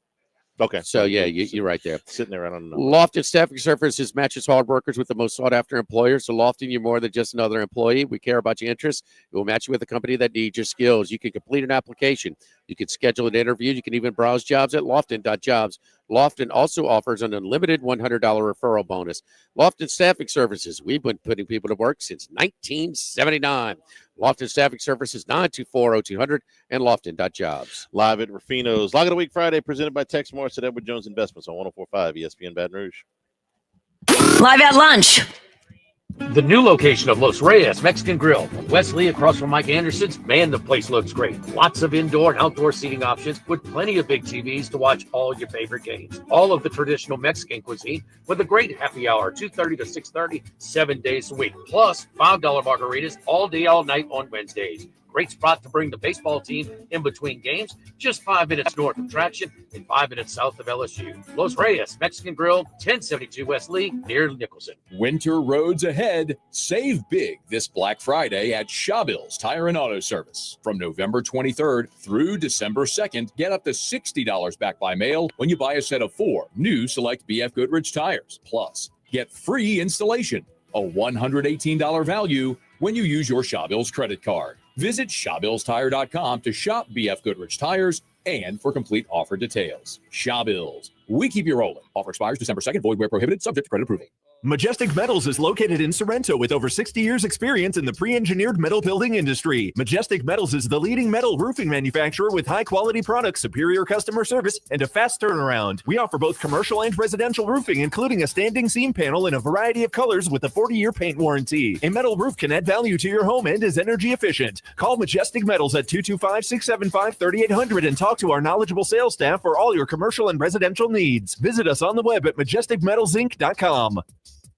Okay. So, yeah, you're right there. Sitting there, I don't know. Lofton Staffing Services matches hard workers with the most sought-after employers. So, Lofton, you're more than just another employee. We care about your interests. We'll match you with a company that needs your skills. You can complete an application. You can schedule an interview. You can even browse jobs at lofton.jobs. Lofton also offers an unlimited $100 referral bonus. Lofton Staffing Services. We've been putting people to work since 1979. Lofton Staffing Services, 924-0200 and lofton.jobs. Live at Rufino's Log of the Week Friday, presented by Tex Morris at Edward Jones Investments on 104.5 ESPN Baton Rouge. Live at lunch. The new location of Los Reyes Mexican Grill, Wesley, across from Mike Anderson's. Man, the place looks great. Lots of indoor and outdoor seating options with plenty of big TVs to watch all your favorite games. All of the traditional Mexican cuisine with a great happy hour, 2:30 to 6:30, 7 days a week. Plus $5 margaritas all day, all night on Wednesdays. Great spot to bring the baseball team in between games. Just 5 minutes north of Traction and 5 minutes south of LSU. Los Reyes Mexican Grill, 1072 West Lee, near Nicholson. Winter roads ahead. Save big this Black Friday at Shawbills Tire and Auto Service. From November 23rd through December 2nd, get up to $60 back by mail when you buy a set of 4 new select BF Goodrich tires. Plus, get free installation, a $118 value when you use your Shawbills credit card. Visit ShawBillsTire.com to shop BF Goodrich tires and for complete offer details. Shawbills. We keep you rolling. Offer expires December 2nd. Void where prohibited. Subject to credit approval. Majestic Metals is located in Sorrento with over 60 years experience in the pre-engineered metal building industry. Majestic Metals is the leading metal roofing manufacturer with high-quality products, superior customer service, and a fast turnaround. We offer both commercial and residential roofing, including a standing seam panel in a variety of colors with a 40-year paint warranty. A metal roof can add value to your home and is energy efficient. Call Majestic Metals at 225-675-3800 and talk to our knowledgeable sales staff for all your commercial and residential needs. Visit us on the web at majesticmetalsinc.com.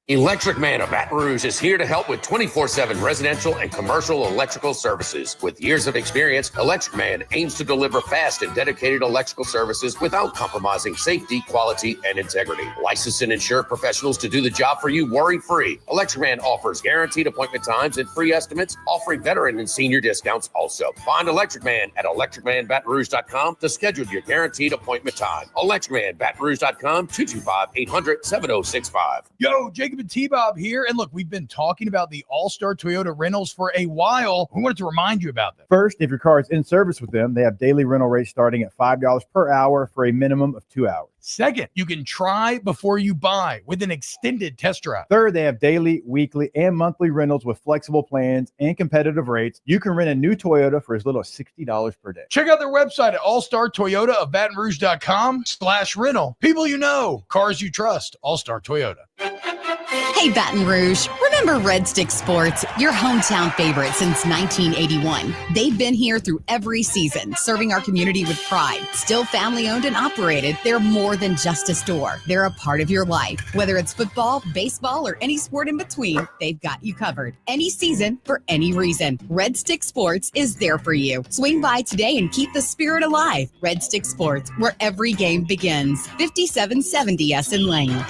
Electric Man of Baton Rouge is here to help with 24/7 residential and commercial electrical services. With years of experience, Electric Man aims to deliver fast and dedicated electrical services without compromising safety, quality, and integrity. Licensed and insured professionals to do the job for you worry-free. Electric Man offers guaranteed appointment times and free estimates, offering veteran and senior discounts also. Find Electric Man at electricmanbatonrouge.com to schedule your guaranteed appointment time. electricmanbatonrouge.com, 225-800-7065. Yo, Jacob and T-Bob here. And look, we've been talking about the All-Star Toyota rentals for a while. We wanted to remind you about that. First, if your car is in service with them, they have daily rental rates starting at $5 per hour for a minimum of 2 hours. Second, you can try before you buy with an extended test drive. Third, they have daily, weekly, and monthly rentals with flexible plans and competitive rates. You can rent a new Toyota for as little as $60 per day. Check out their website at allstartoyotaofbatonrouge.com/rental. People you know, cars you trust, All-Star Toyota. Hey, Baton Rouge. Remember Red Stick Sports, your hometown favorite since 1981. They've been here through every season, serving our community with pride. Still family owned and operated, they're more than just a store. They're a part of your life. Whether it's football, baseball, or any sport in between, they've got you covered. Any season, for any reason. Red Stick Sports is there for you. Swing by today and keep the spirit alive. Red Stick Sports, where every game begins. 5770 Essen Lane.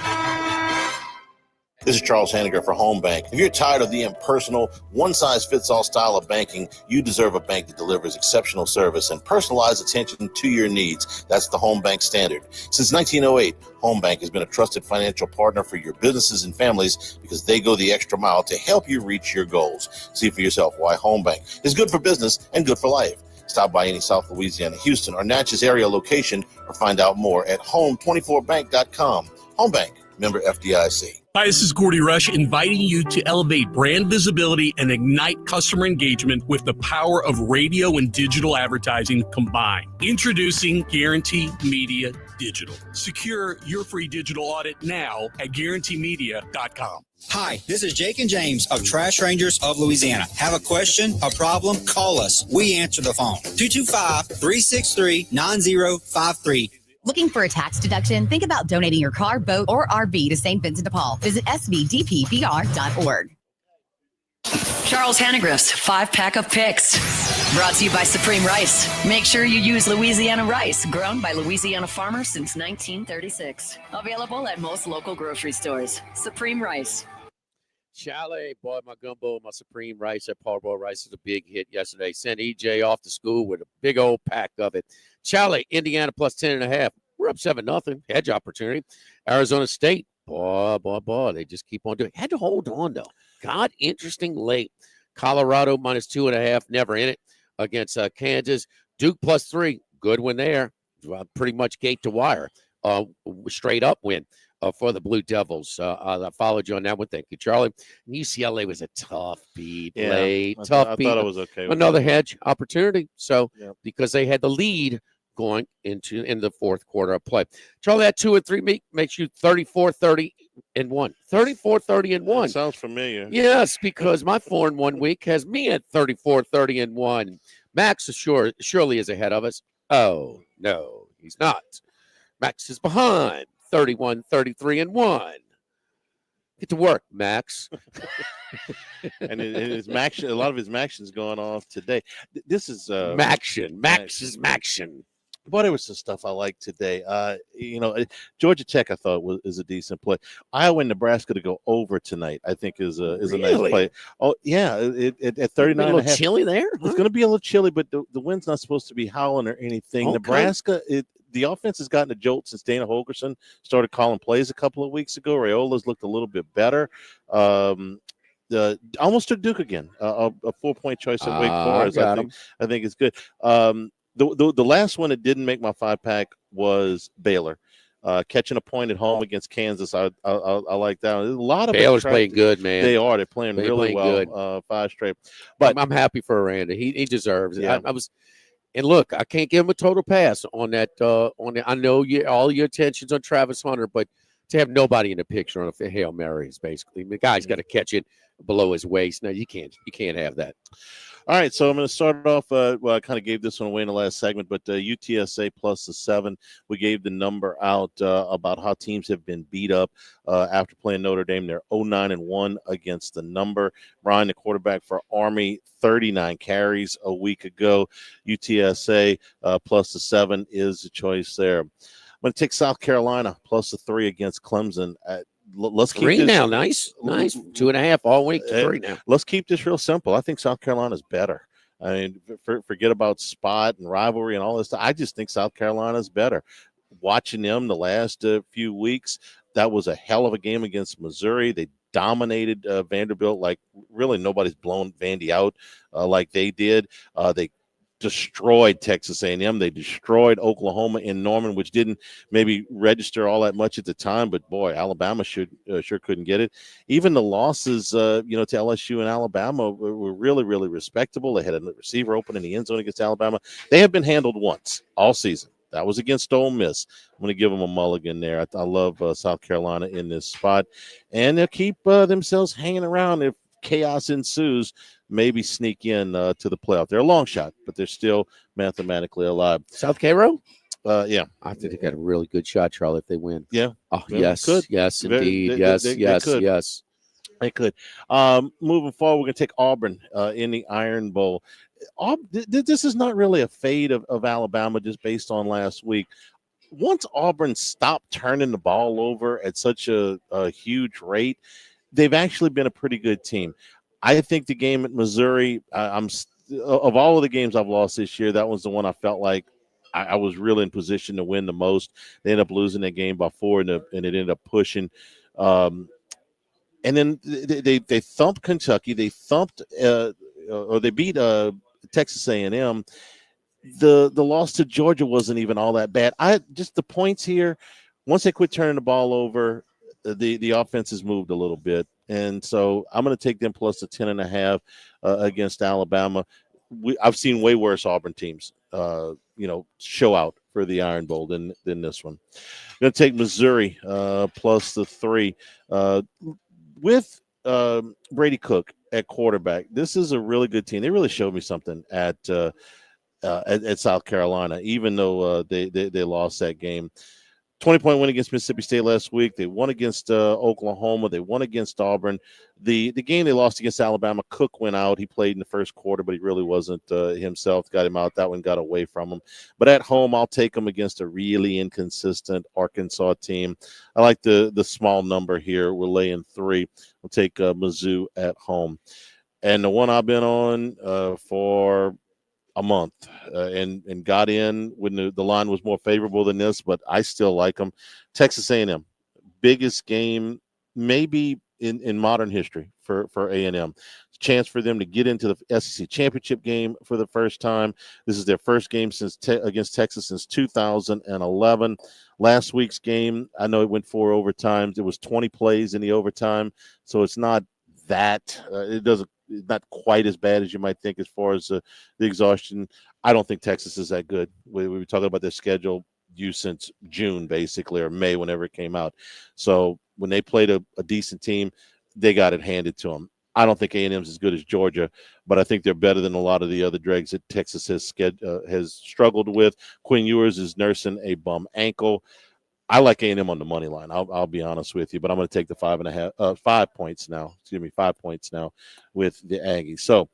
This is Charles Hanniger for Home Bank. If you're tired of the impersonal, one-size-fits-all style of banking, you deserve a bank that delivers exceptional service and personalized attention to your needs. That's the Home Bank standard. Since 1908, Home Bank has been a trusted financial partner for your businesses and families because they go the extra mile to help you reach your goals. See for yourself why Home Bank is good for business and good for life. Stop by any South Louisiana, Houston, or Natchez area location or find out more at home24bank.com. Home Bank, member FDIC. Hi, this is Gordy Rush, inviting you to elevate brand visibility and ignite customer engagement with the power of radio and digital advertising combined. Introducing Guarantee Media Digital. Secure your free digital audit now at guaranteemedia.com. Hi, this is Jake and James of Trash Rangers of Louisiana. Have a question, a problem, call us. We answer the phone. 225-363-9053. Looking for a tax deduction? Think about donating your car, boat, or RV to St. Vincent de Paul. Visit svdppr.org. Charles Hannegriff's 5-pack of picks. Brought to you by Supreme Rice. Make sure you use Louisiana rice, grown by Louisiana farmers since 1936. Available at most local grocery stores. Supreme Rice. Chalet, boy, my gumbo, my Supreme Rice at Parboiled Rice is a big hit yesterday. Sent EJ off to school with a big old pack of it. Chalet, Indiana plus 10.5. We're up 7-0. Hedge opportunity. Arizona State, boy, they just keep on doing it. Had to hold on, though. Got interesting late. Colorado minus 2.5, never in it against Kansas. Duke plus 3, good one there. Pretty much gate to wire. straight up win for the Blue Devils. I followed you on that one. Thank you, Charlie. And UCLA was a tough beat late. I Tough beat. thought I was okay with Another that. hedge opportunity. So Yep. because they had the lead going into in the fourth quarter of play. Charlie, that 2 and 3 makes you 34-30-1. 34-30-1. Sounds familiar. Yes, because my 4-1 week has me at 34-30-1. Max surely is ahead of us. Oh, no, he's not. Max is behind 31-33-1. Get to work, Max. And his Max, a lot of his Maxion's going off today. This is Maxion. Max is Maxion. But there was some stuff I liked today. Georgia Tech I thought is a decent play. Iowa and Nebraska to go over tonight, I think is a nice play. Oh yeah, at 39. A little chilly there. It's going to be a little chilly, but the wind's not supposed to be howling or anything. Okay. Nebraska, the offense has gotten a jolt since Dana Holgerson started calling plays a couple of weeks ago. Raiola's looked a little bit better. Almost took Duke again. A 4-point choice at Wake Forest. I think it's good. The last one that didn't make my 5-pack was Baylor. Catching a point at home against Kansas. I like that. There's a lot of Baylor's playing good, man. They are. They're playing really well. Good. 5 straight. But I'm happy for Aranda. He deserves it. Yeah. And look, I can't give him a total pass on that. I know all your attention's on Travis Hunter, but to have nobody in the picture on a Hail Mary is basically the guy's got to catch it below his waist. No, you can't have that. All right, so I'm going to start off. I kind of gave this one away in the last segment, but UTSA plus the 7. We gave the number out about how teams have been beat up after playing Notre Dame. They're 0-9-1 against the number. Ryan, the quarterback for Army, 39 carries a week ago. UTSA plus the 7 is the choice there. I'm going to take South Carolina plus the 3 against Clemson. Let's keep 3 this, now. Nice. 2.5 all week to 3 now. Let's keep this real simple. I think South Carolina's better. I mean, forget about spot and rivalry and all this stuff. I just think South Carolina's better. Watching them the last few weeks, that was a hell of a game against Missouri. They dominated Vanderbilt like really nobody's blown Vandy out like they did. They destroyed Texas A&M. They destroyed Oklahoma in Norman, which didn't maybe register all that much at the time, but boy, Alabama sure couldn't get it. Even the losses, to LSU and Alabama were really, really respectable. They had a receiver open in the end zone against Alabama. They have been handled once all season. That was against Ole Miss. I'm going to give them a mulligan there. I love South Carolina in this spot, and they'll keep themselves hanging around if chaos ensues. Maybe sneak in to the playoff. They're a long shot, but they're still mathematically alive. South Cairo? Yeah. I think they got a really good shot, Charlie, if they win. Yeah. Oh, yeah, yes. Could. Yes, indeed. Yes. They could. Moving forward, we're going to take Auburn in the Iron Bowl. This is not really a fade of Alabama just based on last week. Once Auburn stopped turning the ball over at such a huge rate, they've actually been a pretty good team. I think the game at Missouri, of all of the games I've lost this year, that was the one I felt like I was really in position to win the most. They ended up losing that game by 4, and it ended up pushing. And then they thumped Kentucky. They thumped or they beat Texas A&M. The loss to Georgia wasn't even all that bad. Just the points here. Once they quit turning the ball over, the offense has moved a little bit. And so I'm going to take them plus the 10.5 against Alabama. I've seen way worse Auburn teams, show out for the Iron Bowl than this one. I'm going to take Missouri plus the 3 with Brady Cook at quarterback. This is a really good team. They really showed me something at South Carolina, even though they lost that game. 20-point win against Mississippi State last week. They won against Oklahoma. They won against Auburn. The game they lost against Alabama, Cook went out. He played in the first quarter, but he really wasn't himself. Got him out. That one got away from him. But at home, I'll take him against a really inconsistent Arkansas team. I like the small number here. We're laying 3. We'll take Mizzou at home. And the one I've been on for a month and got in when the line was more favorable than this, but I still like them. Texas A&M, biggest game maybe in modern history for A&M. chance for them to get into the SEC championship game for the first time. This is their first game against Texas since 2011. Last week's game, I know it went 4 overtimes. It was 20 plays in the overtime, so it's not that it's not quite as bad as you might think as far as the exhaustion. I don't think Texas is that good. We were talking about their schedule since June, basically, or May, whenever it came out. So when they played a decent team, they got it handed to them. I don't think A&M's as good as Georgia, but I think they're better than a lot of the other dregs that Texas has struggled with. Quinn Ewers is nursing a bum ankle. I like A&M on the money line. I'll be honest with you, but I'm going to take the 5 points now. 5 points now with the Aggies. So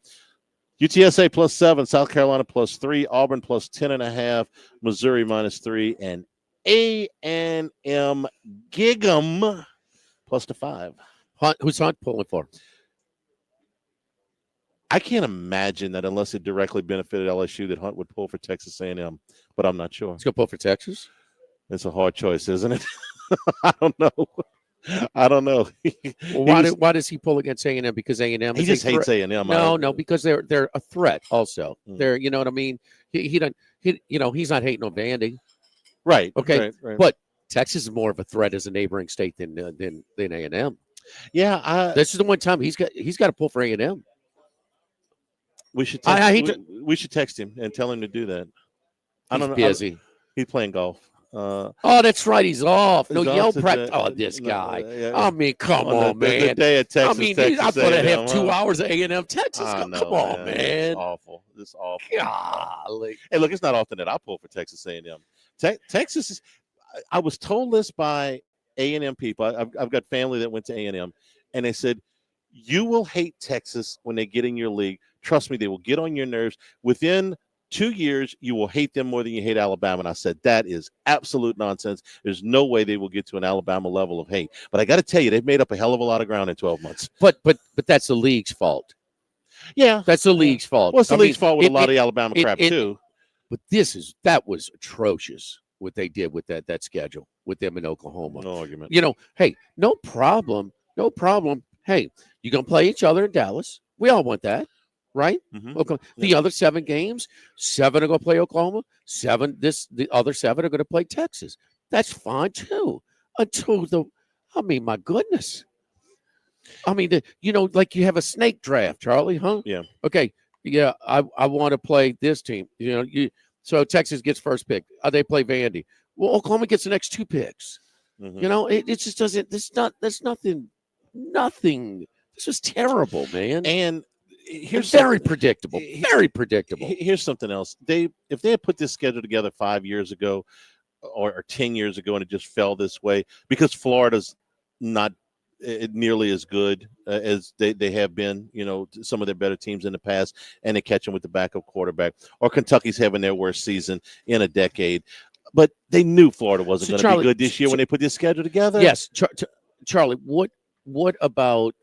UTSA +7, South Carolina +3, Auburn +10.5, Missouri -3, and A&M Gig'em +5. Who's Hunt pulling for? I can't imagine that unless it directly benefited LSU that Hunt would pull for Texas A&M, but I'm not sure. He's going to pull for Texas? It's a hard choice, isn't it? I don't know. Well, why does he pull against A&M? Because A&M he just hates A&M. No, because they're a threat also. They're, you know what I mean? He's not hating on Vandy. Right. Okay. Right. But Texas is more of a threat as a neighboring state than A&M. Yeah. This is the one time he's got to pull for A&M. We should text, we should text him and tell him to do that. I don't know. Busy. He's playing golf. Oh, that's right. He's off. No yell practice. Oh, This guy. I mean, come on, man. The day of Texas, I mean, Texas I thought I'd have A&M, 2 hours of A&M Texas. I know, Come on, man. It's awful. Golly. Hey, look, it's not often that I pull for Texas A&M. Texas is. I was told this by A&M people. I've got family that went to A&M, and they said, you will hate Texas when they get in your league. Trust me, they will get on your nerves. Within 2 years, you will hate them more than you hate Alabama. And I said, that is absolute nonsense. There's no way they will get to an Alabama level of hate. But I got to tell you, they've made up a hell of a lot of ground in 12 months. But that's the league's fault. Yeah. That's the league's fault. Well, it's the league's fault with a lot of Alabama crap, too. But that was atrocious what they did with that schedule with them in Oklahoma. No argument. Hey, no problem. No problem. Hey, you're going to play each other in Dallas. We all want that. Right? Mm-hmm. Okay. The other 7 games, 7 are going to play Oklahoma. The other 7 are going to play Texas. That's fine too. My goodness. I mean, like you have a snake draft, Charlie, huh? Yeah. Okay. Yeah, I want to play this team. So Texas gets first pick. They play Vandy. Well, Oklahoma gets the next 2 picks. Mm-hmm. It just doesn't. There's nothing. This is terrible, man. And here's very predictable. Very predictable. Here's something else. If they had put this schedule together 5 years ago or 10 years ago and it just fell this way, because Florida's not nearly as good as they have been, some of their better teams in the past, and they catch them with the backup quarterback, or Kentucky's having their worst season in a decade. But they knew Florida wasn't going to be good this year when they put this schedule together. Yes. Charlie, what about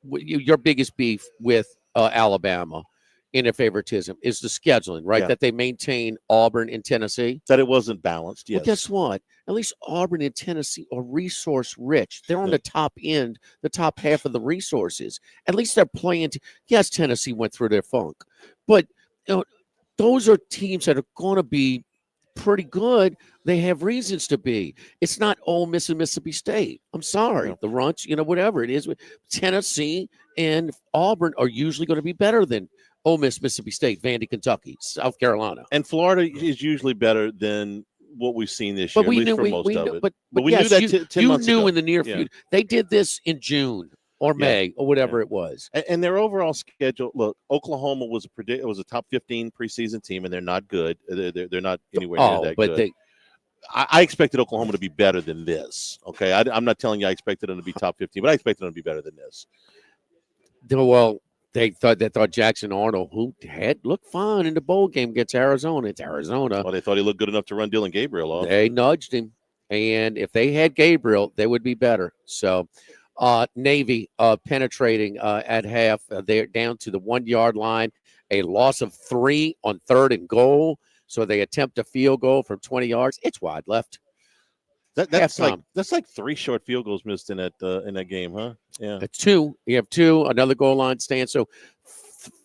your biggest beef with Alabama in their favoritism is the scheduling, right? Yeah. That they maintain Auburn and Tennessee. That it wasn't balanced, yes. Well, guess what? At least Auburn and Tennessee are resource rich. They're on the top end, the top half of the resources. At least they're playing. Yes, Tennessee went through their funk. But those are teams that are going to be pretty good. They have reasons to be. It's not Ole Miss and Mississippi State. I'm sorry. The Runts, whatever it is. Tennessee and Auburn are usually going to be better than Ole Miss, Mississippi State, Vandy, Kentucky, South Carolina. And Florida is usually better than what we've seen this year, But we at least knew, for we, most we of knew, it. but we yes, knew that 10 months ago. in the near future. They did this in June or May or whatever it was. And their overall schedule, look, Oklahoma was a top 15 preseason team, and they're not good. They're not anywhere near that good. I expected Oklahoma to be better than this. Okay, I'm not telling you I expected them to be top 15, but I expected them to be better than this. Well, they thought Jackson Arnold, who had looked fine in the bowl game against Arizona. It's Arizona. Well, they thought he looked good enough to run Dylan Gabriel off. They nudged him, and if they had Gabriel, they would be better. So, Navy penetrating at half. They're down to the 1 yard line. A loss of 3 on 3rd and goal. So they attempt a field goal from 20 yards. It's wide left. That's halftime. like 3 short field goals missed in that game, huh? Yeah. That's 2. You have 2, another goal line stand. So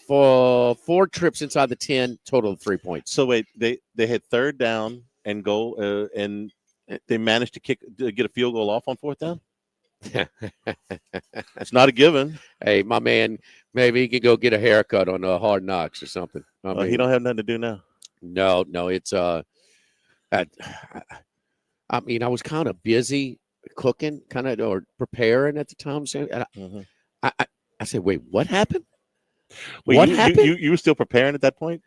for 4 trips inside the 10, total of 3 points. So wait, they had third down and goal, and they managed to get a field goal off on fourth down. It's not a given. Hey, my man, maybe he could go get a haircut on Hard Knocks or something. He don't have nothing to do now. No, it's I mean, I was kind of busy cooking, or preparing at the time. So I said, "Wait, what happened? What happened?" You were still preparing at that point?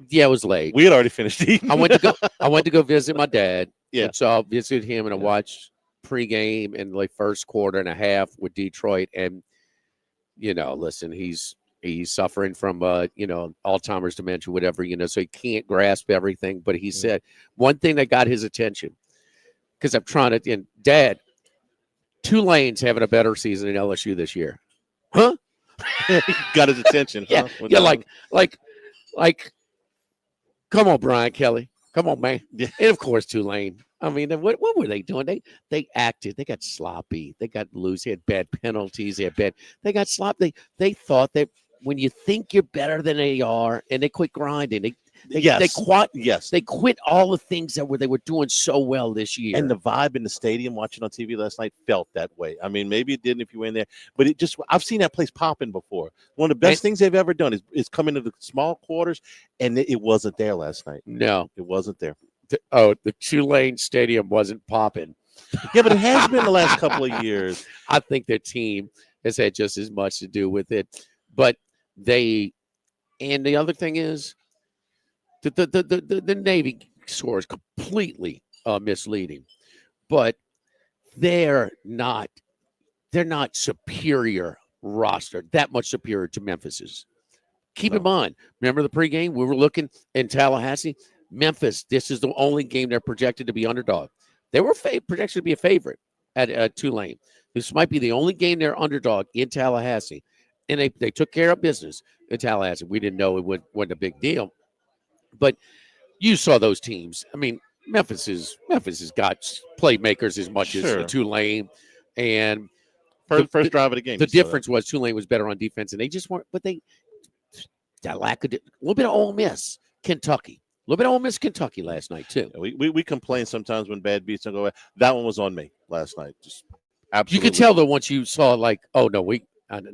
Yeah, it was late. We had already finished eating. I went to go visit my dad. Yeah. And so I visited him, and I watched pregame and like first quarter and a half with Detroit. And listen, he's suffering from Alzheimer's, dementia, whatever, so he can't grasp everything. But he said one thing that got his attention, because I'm trying to, and Dad, Tulane's having a better season than LSU this year. Huh? Got his attention. Yeah. Huh? Yeah, like come on, Brian Kelly. Come on, man. Yeah. And of course, Tulane. I mean, what were they doing? They acted. They got sloppy. They got loose. They had bad penalties. They got sloppy. They thought that when you think you're better than they are, and they quit grinding. They quit all the things that they were doing so well this year. And the vibe in the stadium watching on TV last night felt that way. I mean, maybe it didn't if you were in there, but I've seen that place popping before. One of the best things they've ever done is come into the small quarters, and it wasn't there last night. No, it wasn't there. The Tulane Stadium wasn't popping. Yeah, but it has been the last couple of years. I think their team has had just as much to do with it. But and the other thing is, the Navy score is completely misleading, but they're not superior roster, that much superior to Memphis's. Keep in mind, remember the pregame? We were looking in Tallahassee. Memphis, this is the only game they're projected to be underdog. They were projected to be a favorite at Tulane. This might be the only game they're underdog in Tallahassee. And they took care of business in Tallahassee. We didn't know it wasn't a big deal. But you saw those teams. I mean, Memphis has got playmakers as much as Tulane. And first drive of the game. The difference was Tulane was better on defense, and they just weren't. But that lack of a little bit of Ole Miss, Kentucky. A little bit of Ole Miss, Kentucky last night, too. We complain sometimes when bad beats don't go away. That one was on me last night. Just absolutely. You could tell, though, once you saw, oh, no,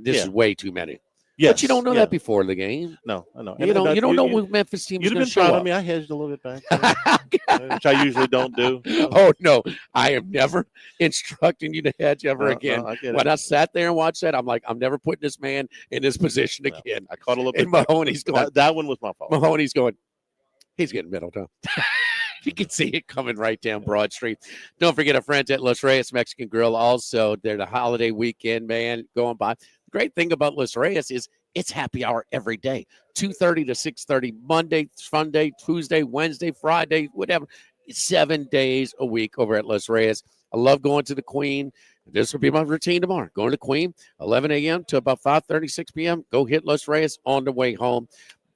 this is way too many. Yes, but you don't know that before the game. No, I know. You don't know what Memphis team is going to show up. You'd have been proud of me. I hedged a little bit back, which I usually don't do. Oh, no. I am never instructing you to hedge ever again. No, when I sat there and watched that, I'm like, I'm never putting this man in this position again. I caught a little bit. And Mahoney's going. That one was my fault. Mahoney's going. He's getting middled up. You can see it coming right down Broad Street. Don't forget our friends at Los Reyes Mexican Grill. Also, they're the holiday weekend, man, going by. The great thing about Los Reyes is it's happy hour every day, 2:30 to 6:30, Monday, Sunday, Tuesday, Wednesday, Friday, whatever. 7 days a week over at Los Reyes. I love going to the Queen. This will be my routine tomorrow. Going to Queen, 11 a.m. to about 5:30, 6 p.m. Go hit Los Reyes on the way home.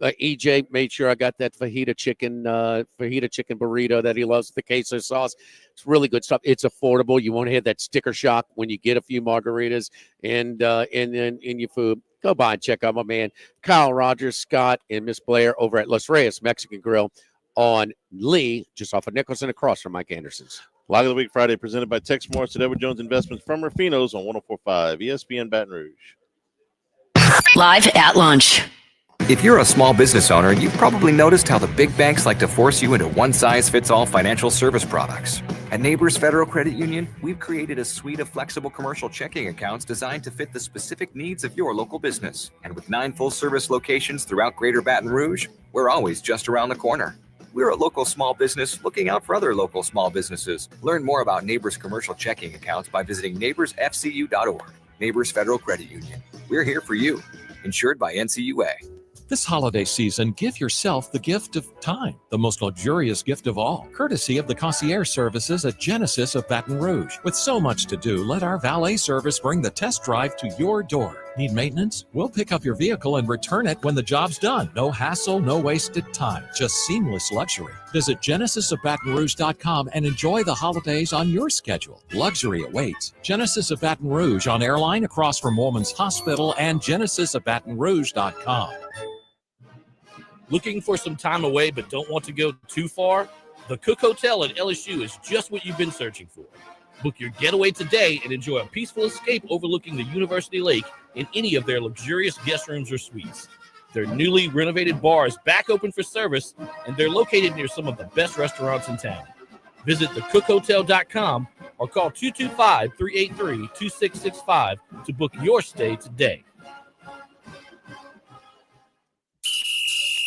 EJ made sure I got that fajita chicken burrito that he loves with the queso sauce. It's really good stuff. It's affordable. You won't have that sticker shock when you get a few margaritas and in your food. Go by and check out my man Kyle Rogers, Scott, and Miss Blair over at Los Reyes Mexican Grill on Lee, just off of Nicholson, across from Mike Anderson's. Log of the Week Friday presented by Tex Morris at Edward Jones Investments from Rufino's on 104.5 ESPN Baton Rouge. Live at lunch. If you're a small business owner, you've probably noticed how the big banks like to force you into one-size-fits-all financial service products. At Neighbors Federal Credit Union, we've created a suite of flexible commercial checking accounts designed to fit the specific needs of your local business. And with 9 full-service locations throughout Greater Baton Rouge, we're always just around the corner. We're a local small business looking out for other local small businesses. Learn more about Neighbors commercial checking accounts by visiting neighborsfcu.org. Neighbors Federal Credit Union. We're here for you. Insured by NCUA. This holiday season, give yourself the gift of time, the most luxurious gift of all, courtesy of the concierge services at Genesis of Baton Rouge. With so much to do, let our valet service bring the test drive to your door. Need maintenance? We'll pick up your vehicle and return it when the job's done. No hassle, no wasted time, just seamless luxury. Visit genesisofbatonrouge.com and enjoy the holidays on your schedule. Luxury awaits. Genesis of Baton Rouge on Airline across from Woman's Hospital and genesisofbatonrouge.com. Looking for some time away but don't want to go too far? The Cook Hotel at LSU is just what you've been searching for. Book your getaway today and enjoy a peaceful escape overlooking the University Lake in any of their luxurious guest rooms or suites. Their newly renovated bar is back open for service, and they're located near some of the best restaurants in town. Visit thecookhotel.com or call 225-383-2665 to book your stay today.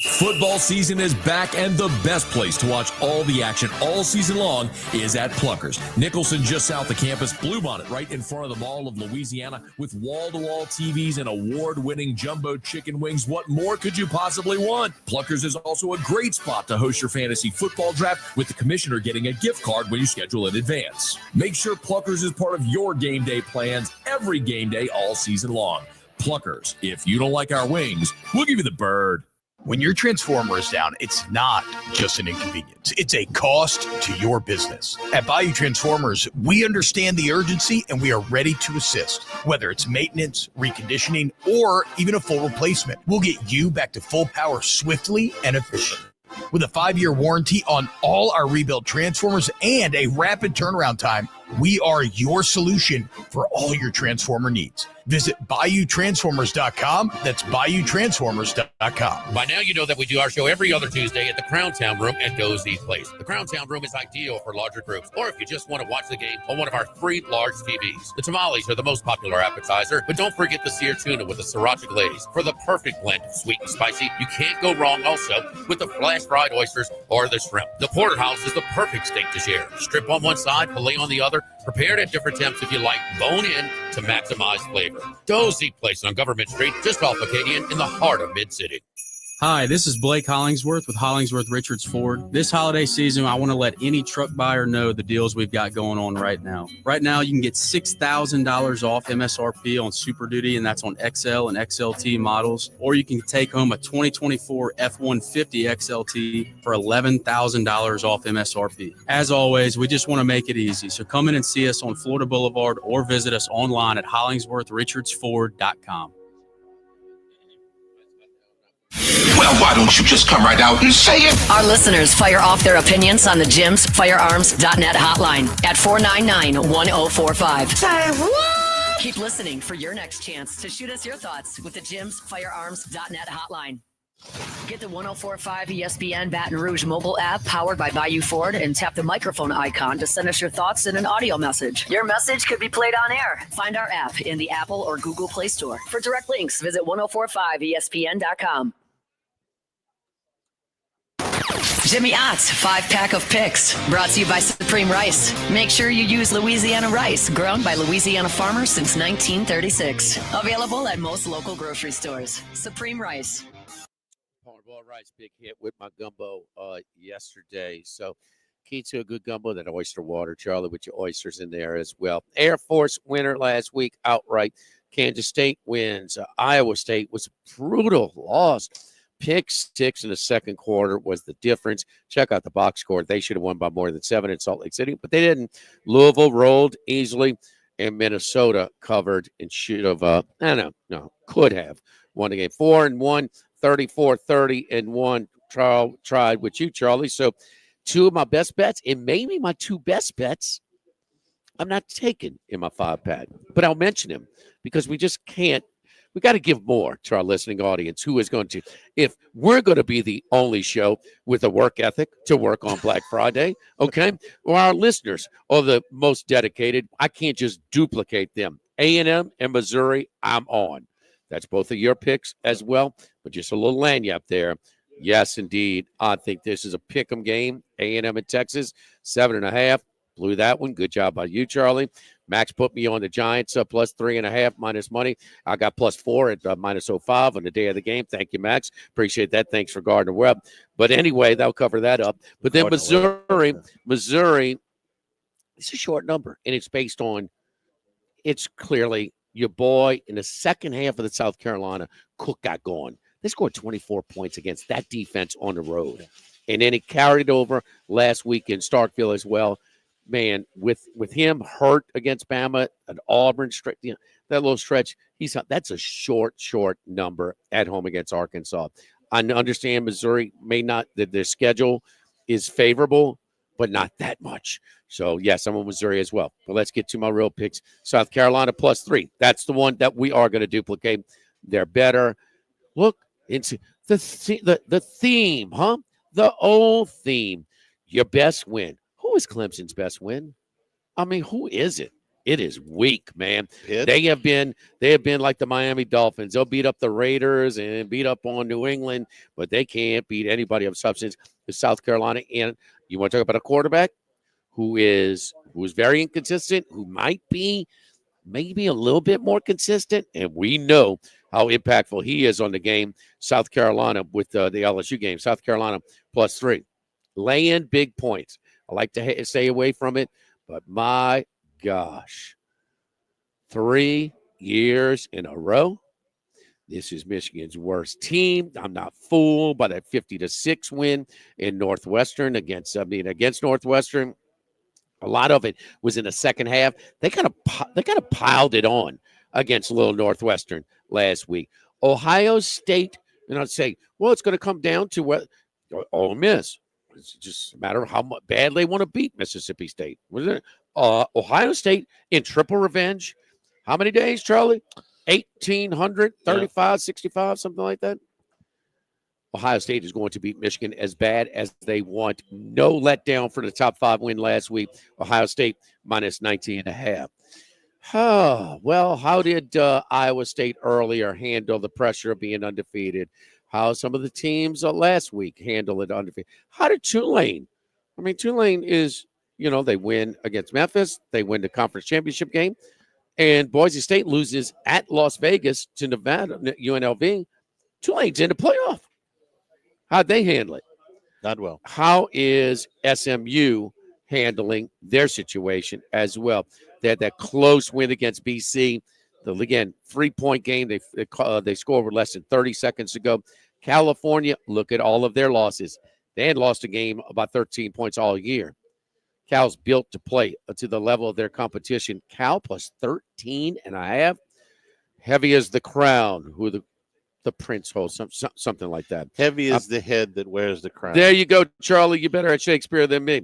Football season is back, and the best place to watch all the action all season long is at Pluckers. Nicholson, just south of campus, Bluebonnet, right in front of the Mall of Louisiana, with wall-to-wall TVs and award-winning jumbo chicken wings. What more could you possibly want? Pluckers is also a great spot to host your fantasy football draft, with the commissioner getting a gift card when you schedule in advance. Make sure Pluckers is part of your game day plans every game day all season long. Pluckers, if you don't like our wings, we'll give you the bird. When your transformer is down, it's not just an inconvenience. It's a cost to your business. At Bayou Transformers, we understand the urgency and we are ready to assist. Whether it's maintenance, reconditioning, or even a full replacement, we'll get you back to full power swiftly and efficiently. With a 5-year warranty on all our rebuilt transformers and a rapid turnaround time, we are your solution for all your transformer needs. Visit BayouTransformers.com. That's BayouTransformers.com. By now, you know that we do our show every other Tuesday at the Crown Town Room at Dozy's Place. The Crown Town Room is ideal for larger groups, or if you just want to watch the game on one of our 3 large TVs. The tamales are the most popular appetizer, but don't forget the seared tuna with the sriracha glaze for the perfect blend of sweet and spicy. You can't go wrong also with the flash fried oysters or the shrimp. The porterhouse is the perfect steak to share. Strip on one side, filet on the other, prepared at different temps if you like, bone in to maximize flavor. Dozy Place on Government Street, just off Acadian in the heart of Mid-City. Hi, this is Blake Hollingsworth with Hollingsworth Richards Ford. This holiday season, I want to let any truck buyer know the deals we've got going on right now. Right now, you can get $6,000 off MSRP on Super Duty, and that's on XL and XLT models. Or you can take home a 2024 F-150 XLT for $11,000 off MSRP. As always, we just want to make it easy. So come in and see us on Florida Boulevard or visit us online at HollingsworthRichardsFord.com. Well, why don't you just come right out and say it? Our listeners fire off their opinions on the Jim's Firearms.net hotline at 499-1045. Say what? Keep listening for your next chance to shoot us your thoughts with the Jim's Firearms.net hotline. Get the 1045 ESPN Baton Rouge mobile app powered by Bayou Ford and tap the microphone icon to send us your thoughts in an audio message. Your message could be played on air. Find our app in the Apple or Google Play Store. For direct links, visit 1045ESPN.com. Jimmy Ott's 5-pack of picks, brought to you by Supreme Rice. Make sure you use Louisiana rice, grown by Louisiana farmers since 1936. Available at most local grocery stores. Supreme Rice. Cornball rice, big hit with my gumbo yesterday. So key to a good gumbo, that oyster water, Charlie, with your oysters in there as well. Air Force winner last week outright. Kansas State wins. Iowa State was a brutal loss. Pick 6 in the second quarter was the difference. Check out the box score. They should have won by more than 7 in Salt Lake City, but they didn't. Louisville rolled easily, and Minnesota covered and should have, could have won the game. 4-1, 34-30-1. Tried with you, Charlie. So 2 of my best bets, and maybe my 2 best bets, I'm not taking in my 5-pack, but I'll mention him because we just can't. We got to give more to our listening audience who is going to, if we're going to be the only show with a work ethic to work on Black Friday, okay? Well, our listeners are the most dedicated. I can't just duplicate them. A&M and Missouri, I'm on. That's both of your picks as well, but just a little lanyard there. Yes, indeed. I think this is a pick'em game. A&M in Texas, 7.5. Blew that one. Good job by you, Charlie. Max put me on the Giants plus 3.5 minus money. I got +4 at minus 05 on the day of the game. Thank you, Max. Appreciate that. Thanks for Gardner Webb. But anyway, they'll cover that up. But then Missouri, it's a short number, and it's based on, it's clearly your boy in the second half of the South Carolina. Cook got going. They scored 24 points against that defense on the road. And then it carried over last week in Starkville as well. Man, with him hurt against Bama, an Auburn stretch, that little stretch, that's a short number at home against Arkansas. I understand Missouri may not, their schedule is favorable, but not that much. So, yes, I'm on Missouri as well. But let's get to my real picks. South Carolina +3. That's the one that we are going to duplicate. They're better. Look into the theme, huh? The old theme. Your best win. Who is Clemson's best win? I mean, who is it? It is weak, man. They have been like the Miami Dolphins. They'll beat up the Raiders and beat up on New England, but they can't beat anybody of substance. The South Carolina, and you want to talk about a quarterback who is very inconsistent, who might be maybe a little bit more consistent, and we know how impactful he is on the game. South Carolina with the LSU game. South Carolina +3. Lay in big points. I like to stay away from it, but my gosh, 3 years in a row, this is Michigan's worst team. I'm not fooled by that 50-6 win in Northwestern against Northwestern. A lot of it was in the second half. They kind of piled it on against little Northwestern last week. Ohio State, I'd say, well, it's going to come down to what Ole Miss. It's just a matter of how bad they want to beat Mississippi State. Ohio State in triple revenge. How many days, Charlie? 1,800, 35, 65, something like that. Ohio State is going to beat Michigan as bad as they want. No letdown for the top 5 win last week. Ohio State -19.5. Oh, well, how did Iowa State earlier handle the pressure of being undefeated? How some of the teams last week handle it undefeated? How did Tulane? I mean, Tulane is, they win against Memphis. They win the conference championship game. And Boise State loses at Las Vegas to Nevada, UNLV. Tulane's in the playoff. How'd they handle it? Not well. How is SMU handling their situation as well? They had that close win against BC. Again, 3-point game. They scored with less than 30 seconds to go. California, look at all of their losses. They had lost a game about 13 points all year. Cal's built to play to the level of their competition. Cal +13.5. Heavy as the crown, who the prince holds, something like that. Heavy is the head that wears the crown. There you go, Charlie. You better at Shakespeare than me.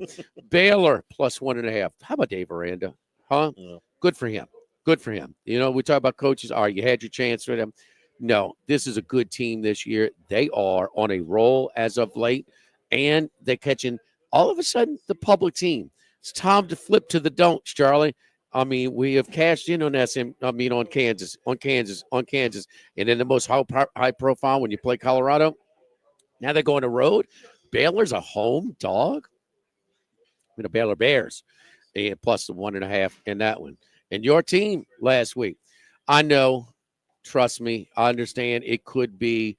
Baylor +1.5. How about Dave Aranda? Huh? Yeah. Good for him. Good for him. We talk about coaches. All right, you had your chance with them. No, this is a good team this year. They are on a roll as of late, and they're catching all of a sudden the public team. It's time to flip to the don'ts, Charlie. I mean, we have cashed in on Kansas. And then the most high profile when you play Colorado. Now they're going to road. Baylor's a home dog. The Baylor Bears. And plus the 1.5 in that one. And your team last week. I know, trust me, I understand it could be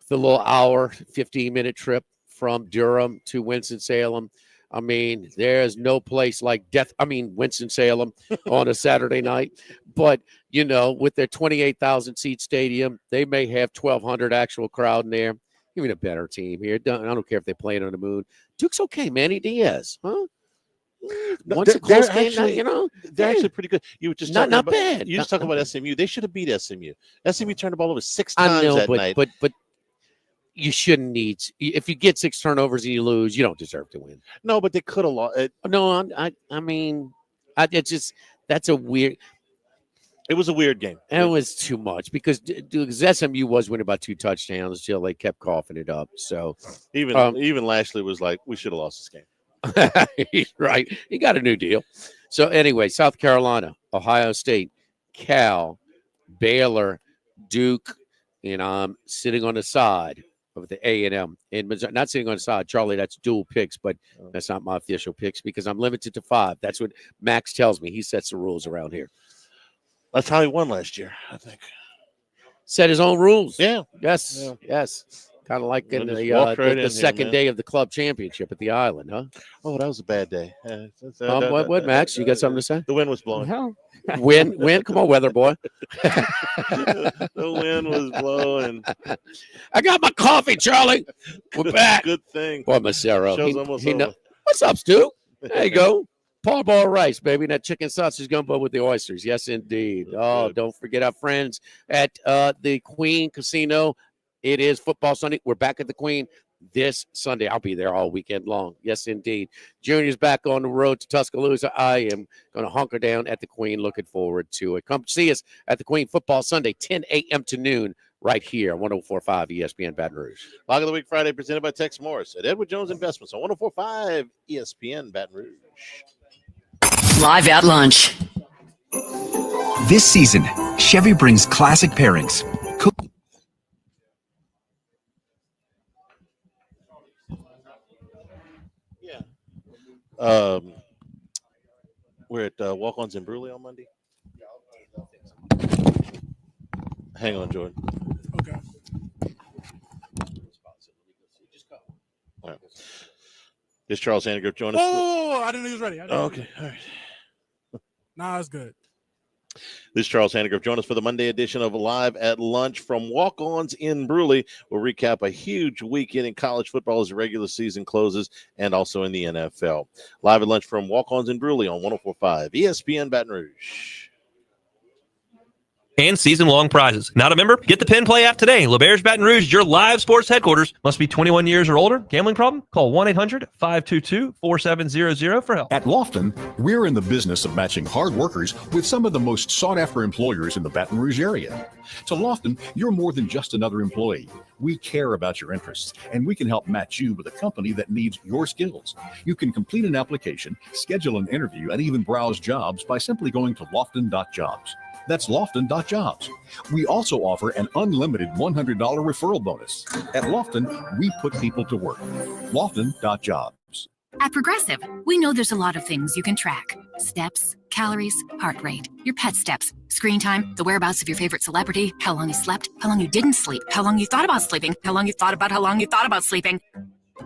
the little hour, 15-minute trip from Durham to Winston-Salem. I mean, there's no place like Winston-Salem on a Saturday night. But, with their 28,000-seat stadium, they may have 1,200 actual crowd in there. Even a better team here. I don't care if they're playing on the moon. Duke's okay. Manny Diaz, huh? Once a close game, they're actually pretty good. You were just not bad. You just talk about SMU. They should have beat SMU. SMU turned the ball over 6 times that night. But you shouldn't need. If you get 6 turnovers and you lose, you don't deserve to win. No, but they could have lost. No, I mean, that's a weird. It was a weird game. And it was too much because SMU was winning by 2 touchdowns until they kept coughing it up. So even Lashley was like, we should have lost this game. Right. He got a new deal. So anyway, South Carolina, Ohio State, Cal, Baylor, Duke, and I'm sitting on the side of the A&M in Missouri. Not sitting on the side, Charlie, that's dual picks, but that's not my official picks because I'm limited to 5. That's what Max tells me. He sets the rules around here. That's how he won last year, I think. Set his own rules. Yeah. Yes. Kind of like in the second day of the club championship at the Island, huh? Oh, that was a bad day. What, Max? You got something to say? The wind was blowing. Wind. Come on, weather boy. The wind was blowing. I got my coffee, Charlie. We're back. Good thing. Boy, Macero. Show's almost over. What's up, Stu? There you go. Paul Ball rice, baby. That chicken sausage gumbo with the oysters. Yes, indeed. Oh, don't forget our friends at the Queen Casino. It is Football Sunday. We're back at the Queen this Sunday. I'll be there all weekend long. Yes, indeed. Junior's back on the road to Tuscaloosa. I am going to hunker down at the Queen. Looking forward to it. Come see us at the Queen Football Sunday, 10 a.m. to noon, right here, 104.5 ESPN Baton Rouge. Lock of the Week Friday presented by Tex Morris at Edward Jones Investments on 104.5 ESPN Baton Rouge. Live at lunch. This season, Chevy brings classic pairings. We're at Walk-Ons in Bruley on Monday. Hang on, Jordan. Okay. All right. This Charles Hanniger join us. Oh, I didn't know he was ready. Okay, all right. Nah, it's good. This is Charles Hanniger. Join us for the Monday edition of Live at Lunch from Walk-Ons in Bruley. We'll recap a huge weekend in college football as the regular season closes and also in the NFL. Live at Lunch from Walk-Ons in Bruley on 104.5 ESPN Baton Rouge. And season-long prizes. Not a member? Get the Pin Play app today. LeBear's Baton Rouge, your live sports headquarters. Must be 21 years or older. Gambling problem? Call 1-800-522-4700 for help. At Lofton, we're in the business of matching hard workers with some of the most sought-after employers in the Baton Rouge area. To Lofton, you're more than just another employee. We care about your interests, and we can help match you with a company that needs your skills. You can complete an application, schedule an interview, and even browse jobs by simply going to lofton.jobs. That's lofton.jobs. We also offer an unlimited $100 referral bonus. At Lofton, we put people to work. Lofton.jobs. At Progressive, we know there's a lot of things you can track. Steps, calories, heart rate, your pet steps, screen time, the whereabouts of your favorite celebrity, how long you slept, how long you didn't sleep, how long you thought about sleeping, how long you thought about sleeping.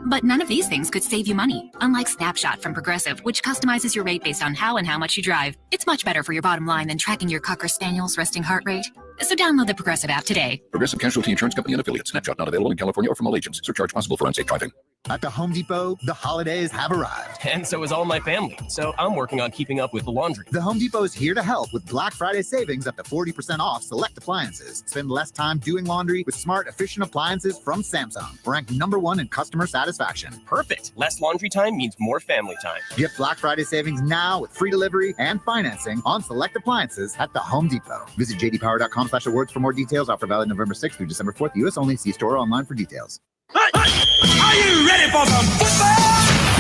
But none of these things could save you money, unlike Snapshot from Progressive, which customizes your rate based on how and how much you drive. It's much better for your bottom line than tracking your Cocker Spaniel's resting heart rate. So download the Progressive app today. Progressive Casualty Insurance Company and Affiliates. Snapshot not available in California or from all agents. Surcharge possible for unsafe driving. At the Home Depot, the holidays have arrived. And so is all my family. So I'm working on keeping up with the laundry. The Home Depot is here to help with Black Friday savings up to 40% off select appliances. Spend less time doing laundry with smart, efficient appliances from Samsung, ranked #1 in customer satisfaction. Perfect. Less laundry time means more family time. Get Black Friday savings now with free delivery and financing on select appliances at the Home Depot. Visit jdpower.com/awards for more details. Offer valid November 6th through December 4th. U.S. only. See store or online for details. Are you ready for some football?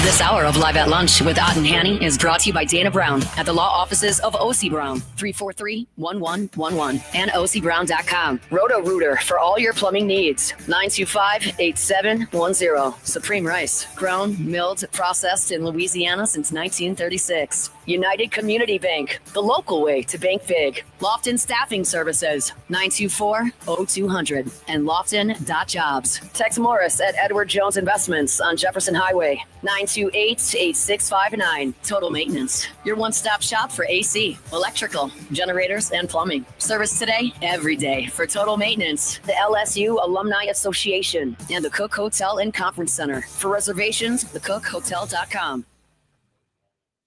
This hour of Live at Lunch with Ott and Hanny is brought to you by Dana Brown at the law offices of O.C. Brown, 343-1111, and OCBrown.com. Roto-Rooter for all your plumbing needs, 925-8710. Supreme Rice, grown, milled, processed in Louisiana since 1936. United Community Bank, the local way to bank big. Lofton Staffing Services, 924-0200, and Lofton.jobs. Tex Morris at Edward Jones Investments on Jefferson Highway, 928-8659. Total Maintenance, your one-stop shop for AC, electrical, generators, and plumbing. Service today, every day for Total Maintenance. The LSU Alumni Association and the Cook Hotel and Conference Center. For reservations, thecookhotel.com.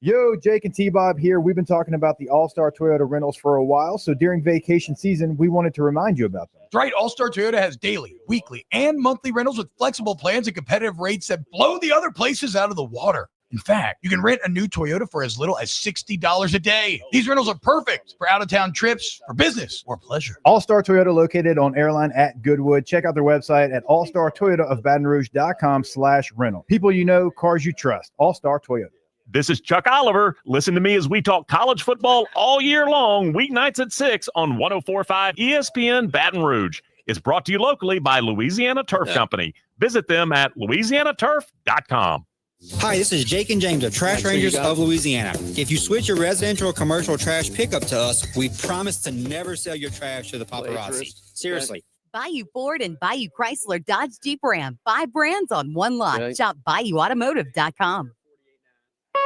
Yo, Jake and T-Bob here. We've been talking about the All-Star Toyota rentals for a while, so during vacation season, we wanted to remind you about them. That's right. All-Star Toyota has daily, weekly, and monthly rentals with flexible plans and competitive rates that blow the other places out of the water. In fact, you can rent a new Toyota for as little as $60 a day. These rentals are perfect for out-of-town trips, for business, or pleasure. All-Star Toyota located on Airline at Goodwood. Check out their website at allstartoyotaofbatonrouge.com/rental. People you know, cars you trust. All-Star Toyota. This is Chuck Oliver. Listen to me as we talk college football all year long, weeknights at 6 on 104.5 ESPN Baton Rouge. is brought to you locally by Louisiana Turf Company. Visit them at louisianaturf.com. Hi, this is Jake and James of Trash Rangers of Louisiana. If you switch your residential or commercial trash pickup to us, we promise to never sell your trash to the paparazzi. Seriously. Bayou Ford and Bayou Chrysler Dodge Jeep Ram. 5 brands on one lot. Right. Shop BayouAutomotive.com.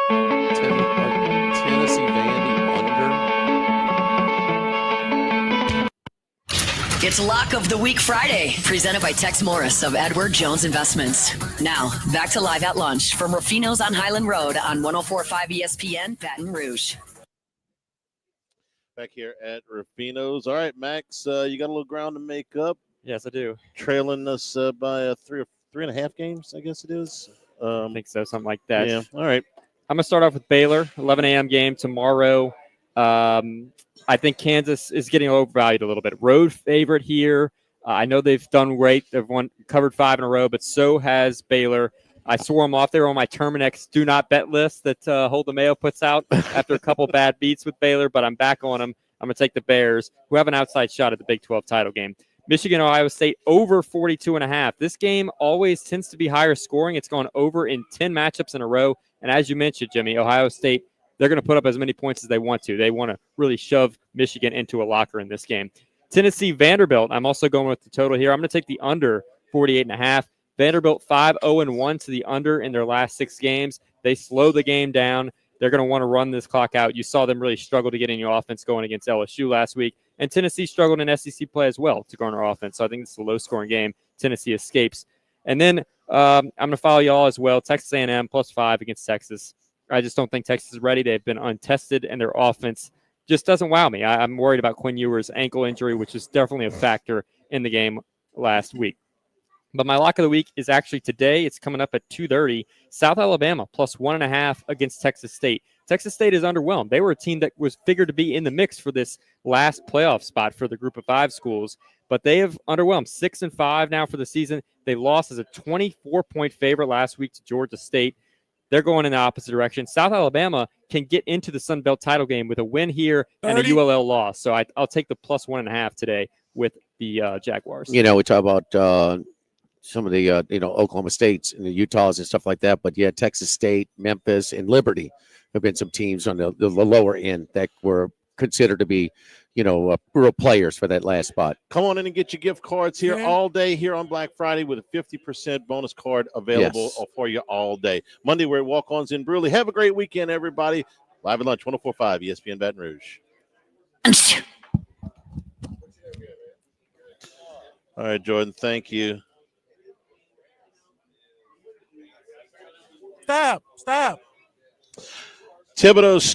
Tennessee Vandy under. It's Lock of the Week Friday, presented by Tex Morris of Edward Jones Investments. Now, back to Live at Lunch from Rufino's on Highland Road on 104.5 ESPN, Baton Rouge. Back here at Rufino's. All right, Max, you got a little ground to make up. Yes, I do. Trailing us by 3.5 games, I guess it is. I think so, something like that. Yeah, all right. I'm going to start off with Baylor, 11 a.m. game tomorrow. I think Kansas is getting overvalued a little bit. Road favorite here. I know they've done great. They've covered 5 in a row, but so has Baylor. I swore them off. They were on my Terminex do not bet list that Hold the Mayo puts out after a couple bad beats with Baylor, but I'm back on them. I'm going to take the Bears, who have an outside shot at the Big 12 title game. Michigan, Ohio State, over 42.5. This game always tends to be higher scoring. It's gone over in 10 matchups in a row. And as you mentioned, Jimmy, Ohio State, they're going to put up as many points as they want to. They want to really shove Michigan into a locker in this game. Tennessee, Vanderbilt, I'm also going with the total here. I'm going to take the under 48.5. Vanderbilt 5-0-1 to the under in their last 6 games. They slow the game down. They're going to want to run this clock out. You saw them really struggle to get any offense going against LSU last week. And Tennessee struggled in SEC play as well to garner offense. So I think it's a low-scoring game. Tennessee escapes. And then I'm going to follow y'all as well. Texas A&M +5 against Texas. I just don't think Texas is ready. They've been untested, and their offense just doesn't wow me. I'm worried about Quinn Ewers' ankle injury, which is definitely a factor in the game last week. But my lock of the week is actually today. It's coming up at 2:30. South Alabama +1.5 against Texas State. Texas State is underwhelmed. They were a team that was figured to be in the mix for this last playoff spot for the group of 5 schools, but they have underwhelmed. 6-5 now for the season. They lost as a 24-point favorite last week to Georgia State. They're going in the opposite direction. South Alabama can get into the Sun Belt title game with a win here and a ULL loss. So I'll take the +1.5 today with the Jaguars. You know, we talk about some of the, Oklahoma States and the Utahs and stuff like that. But, yeah, Texas State, Memphis, and Liberty have been some teams on the lower end that were considered to be, real players for that last spot. Come on in and get your gift cards here all day here on Black Friday with a 50% bonus card available for you all day. Monday, we're at Walk-Ons in Brewley. Have a great weekend, everybody. Live at Lunch, 104.5 ESPN Baton Rouge. All right, Jordan, thank you. Stop. Thibodeau's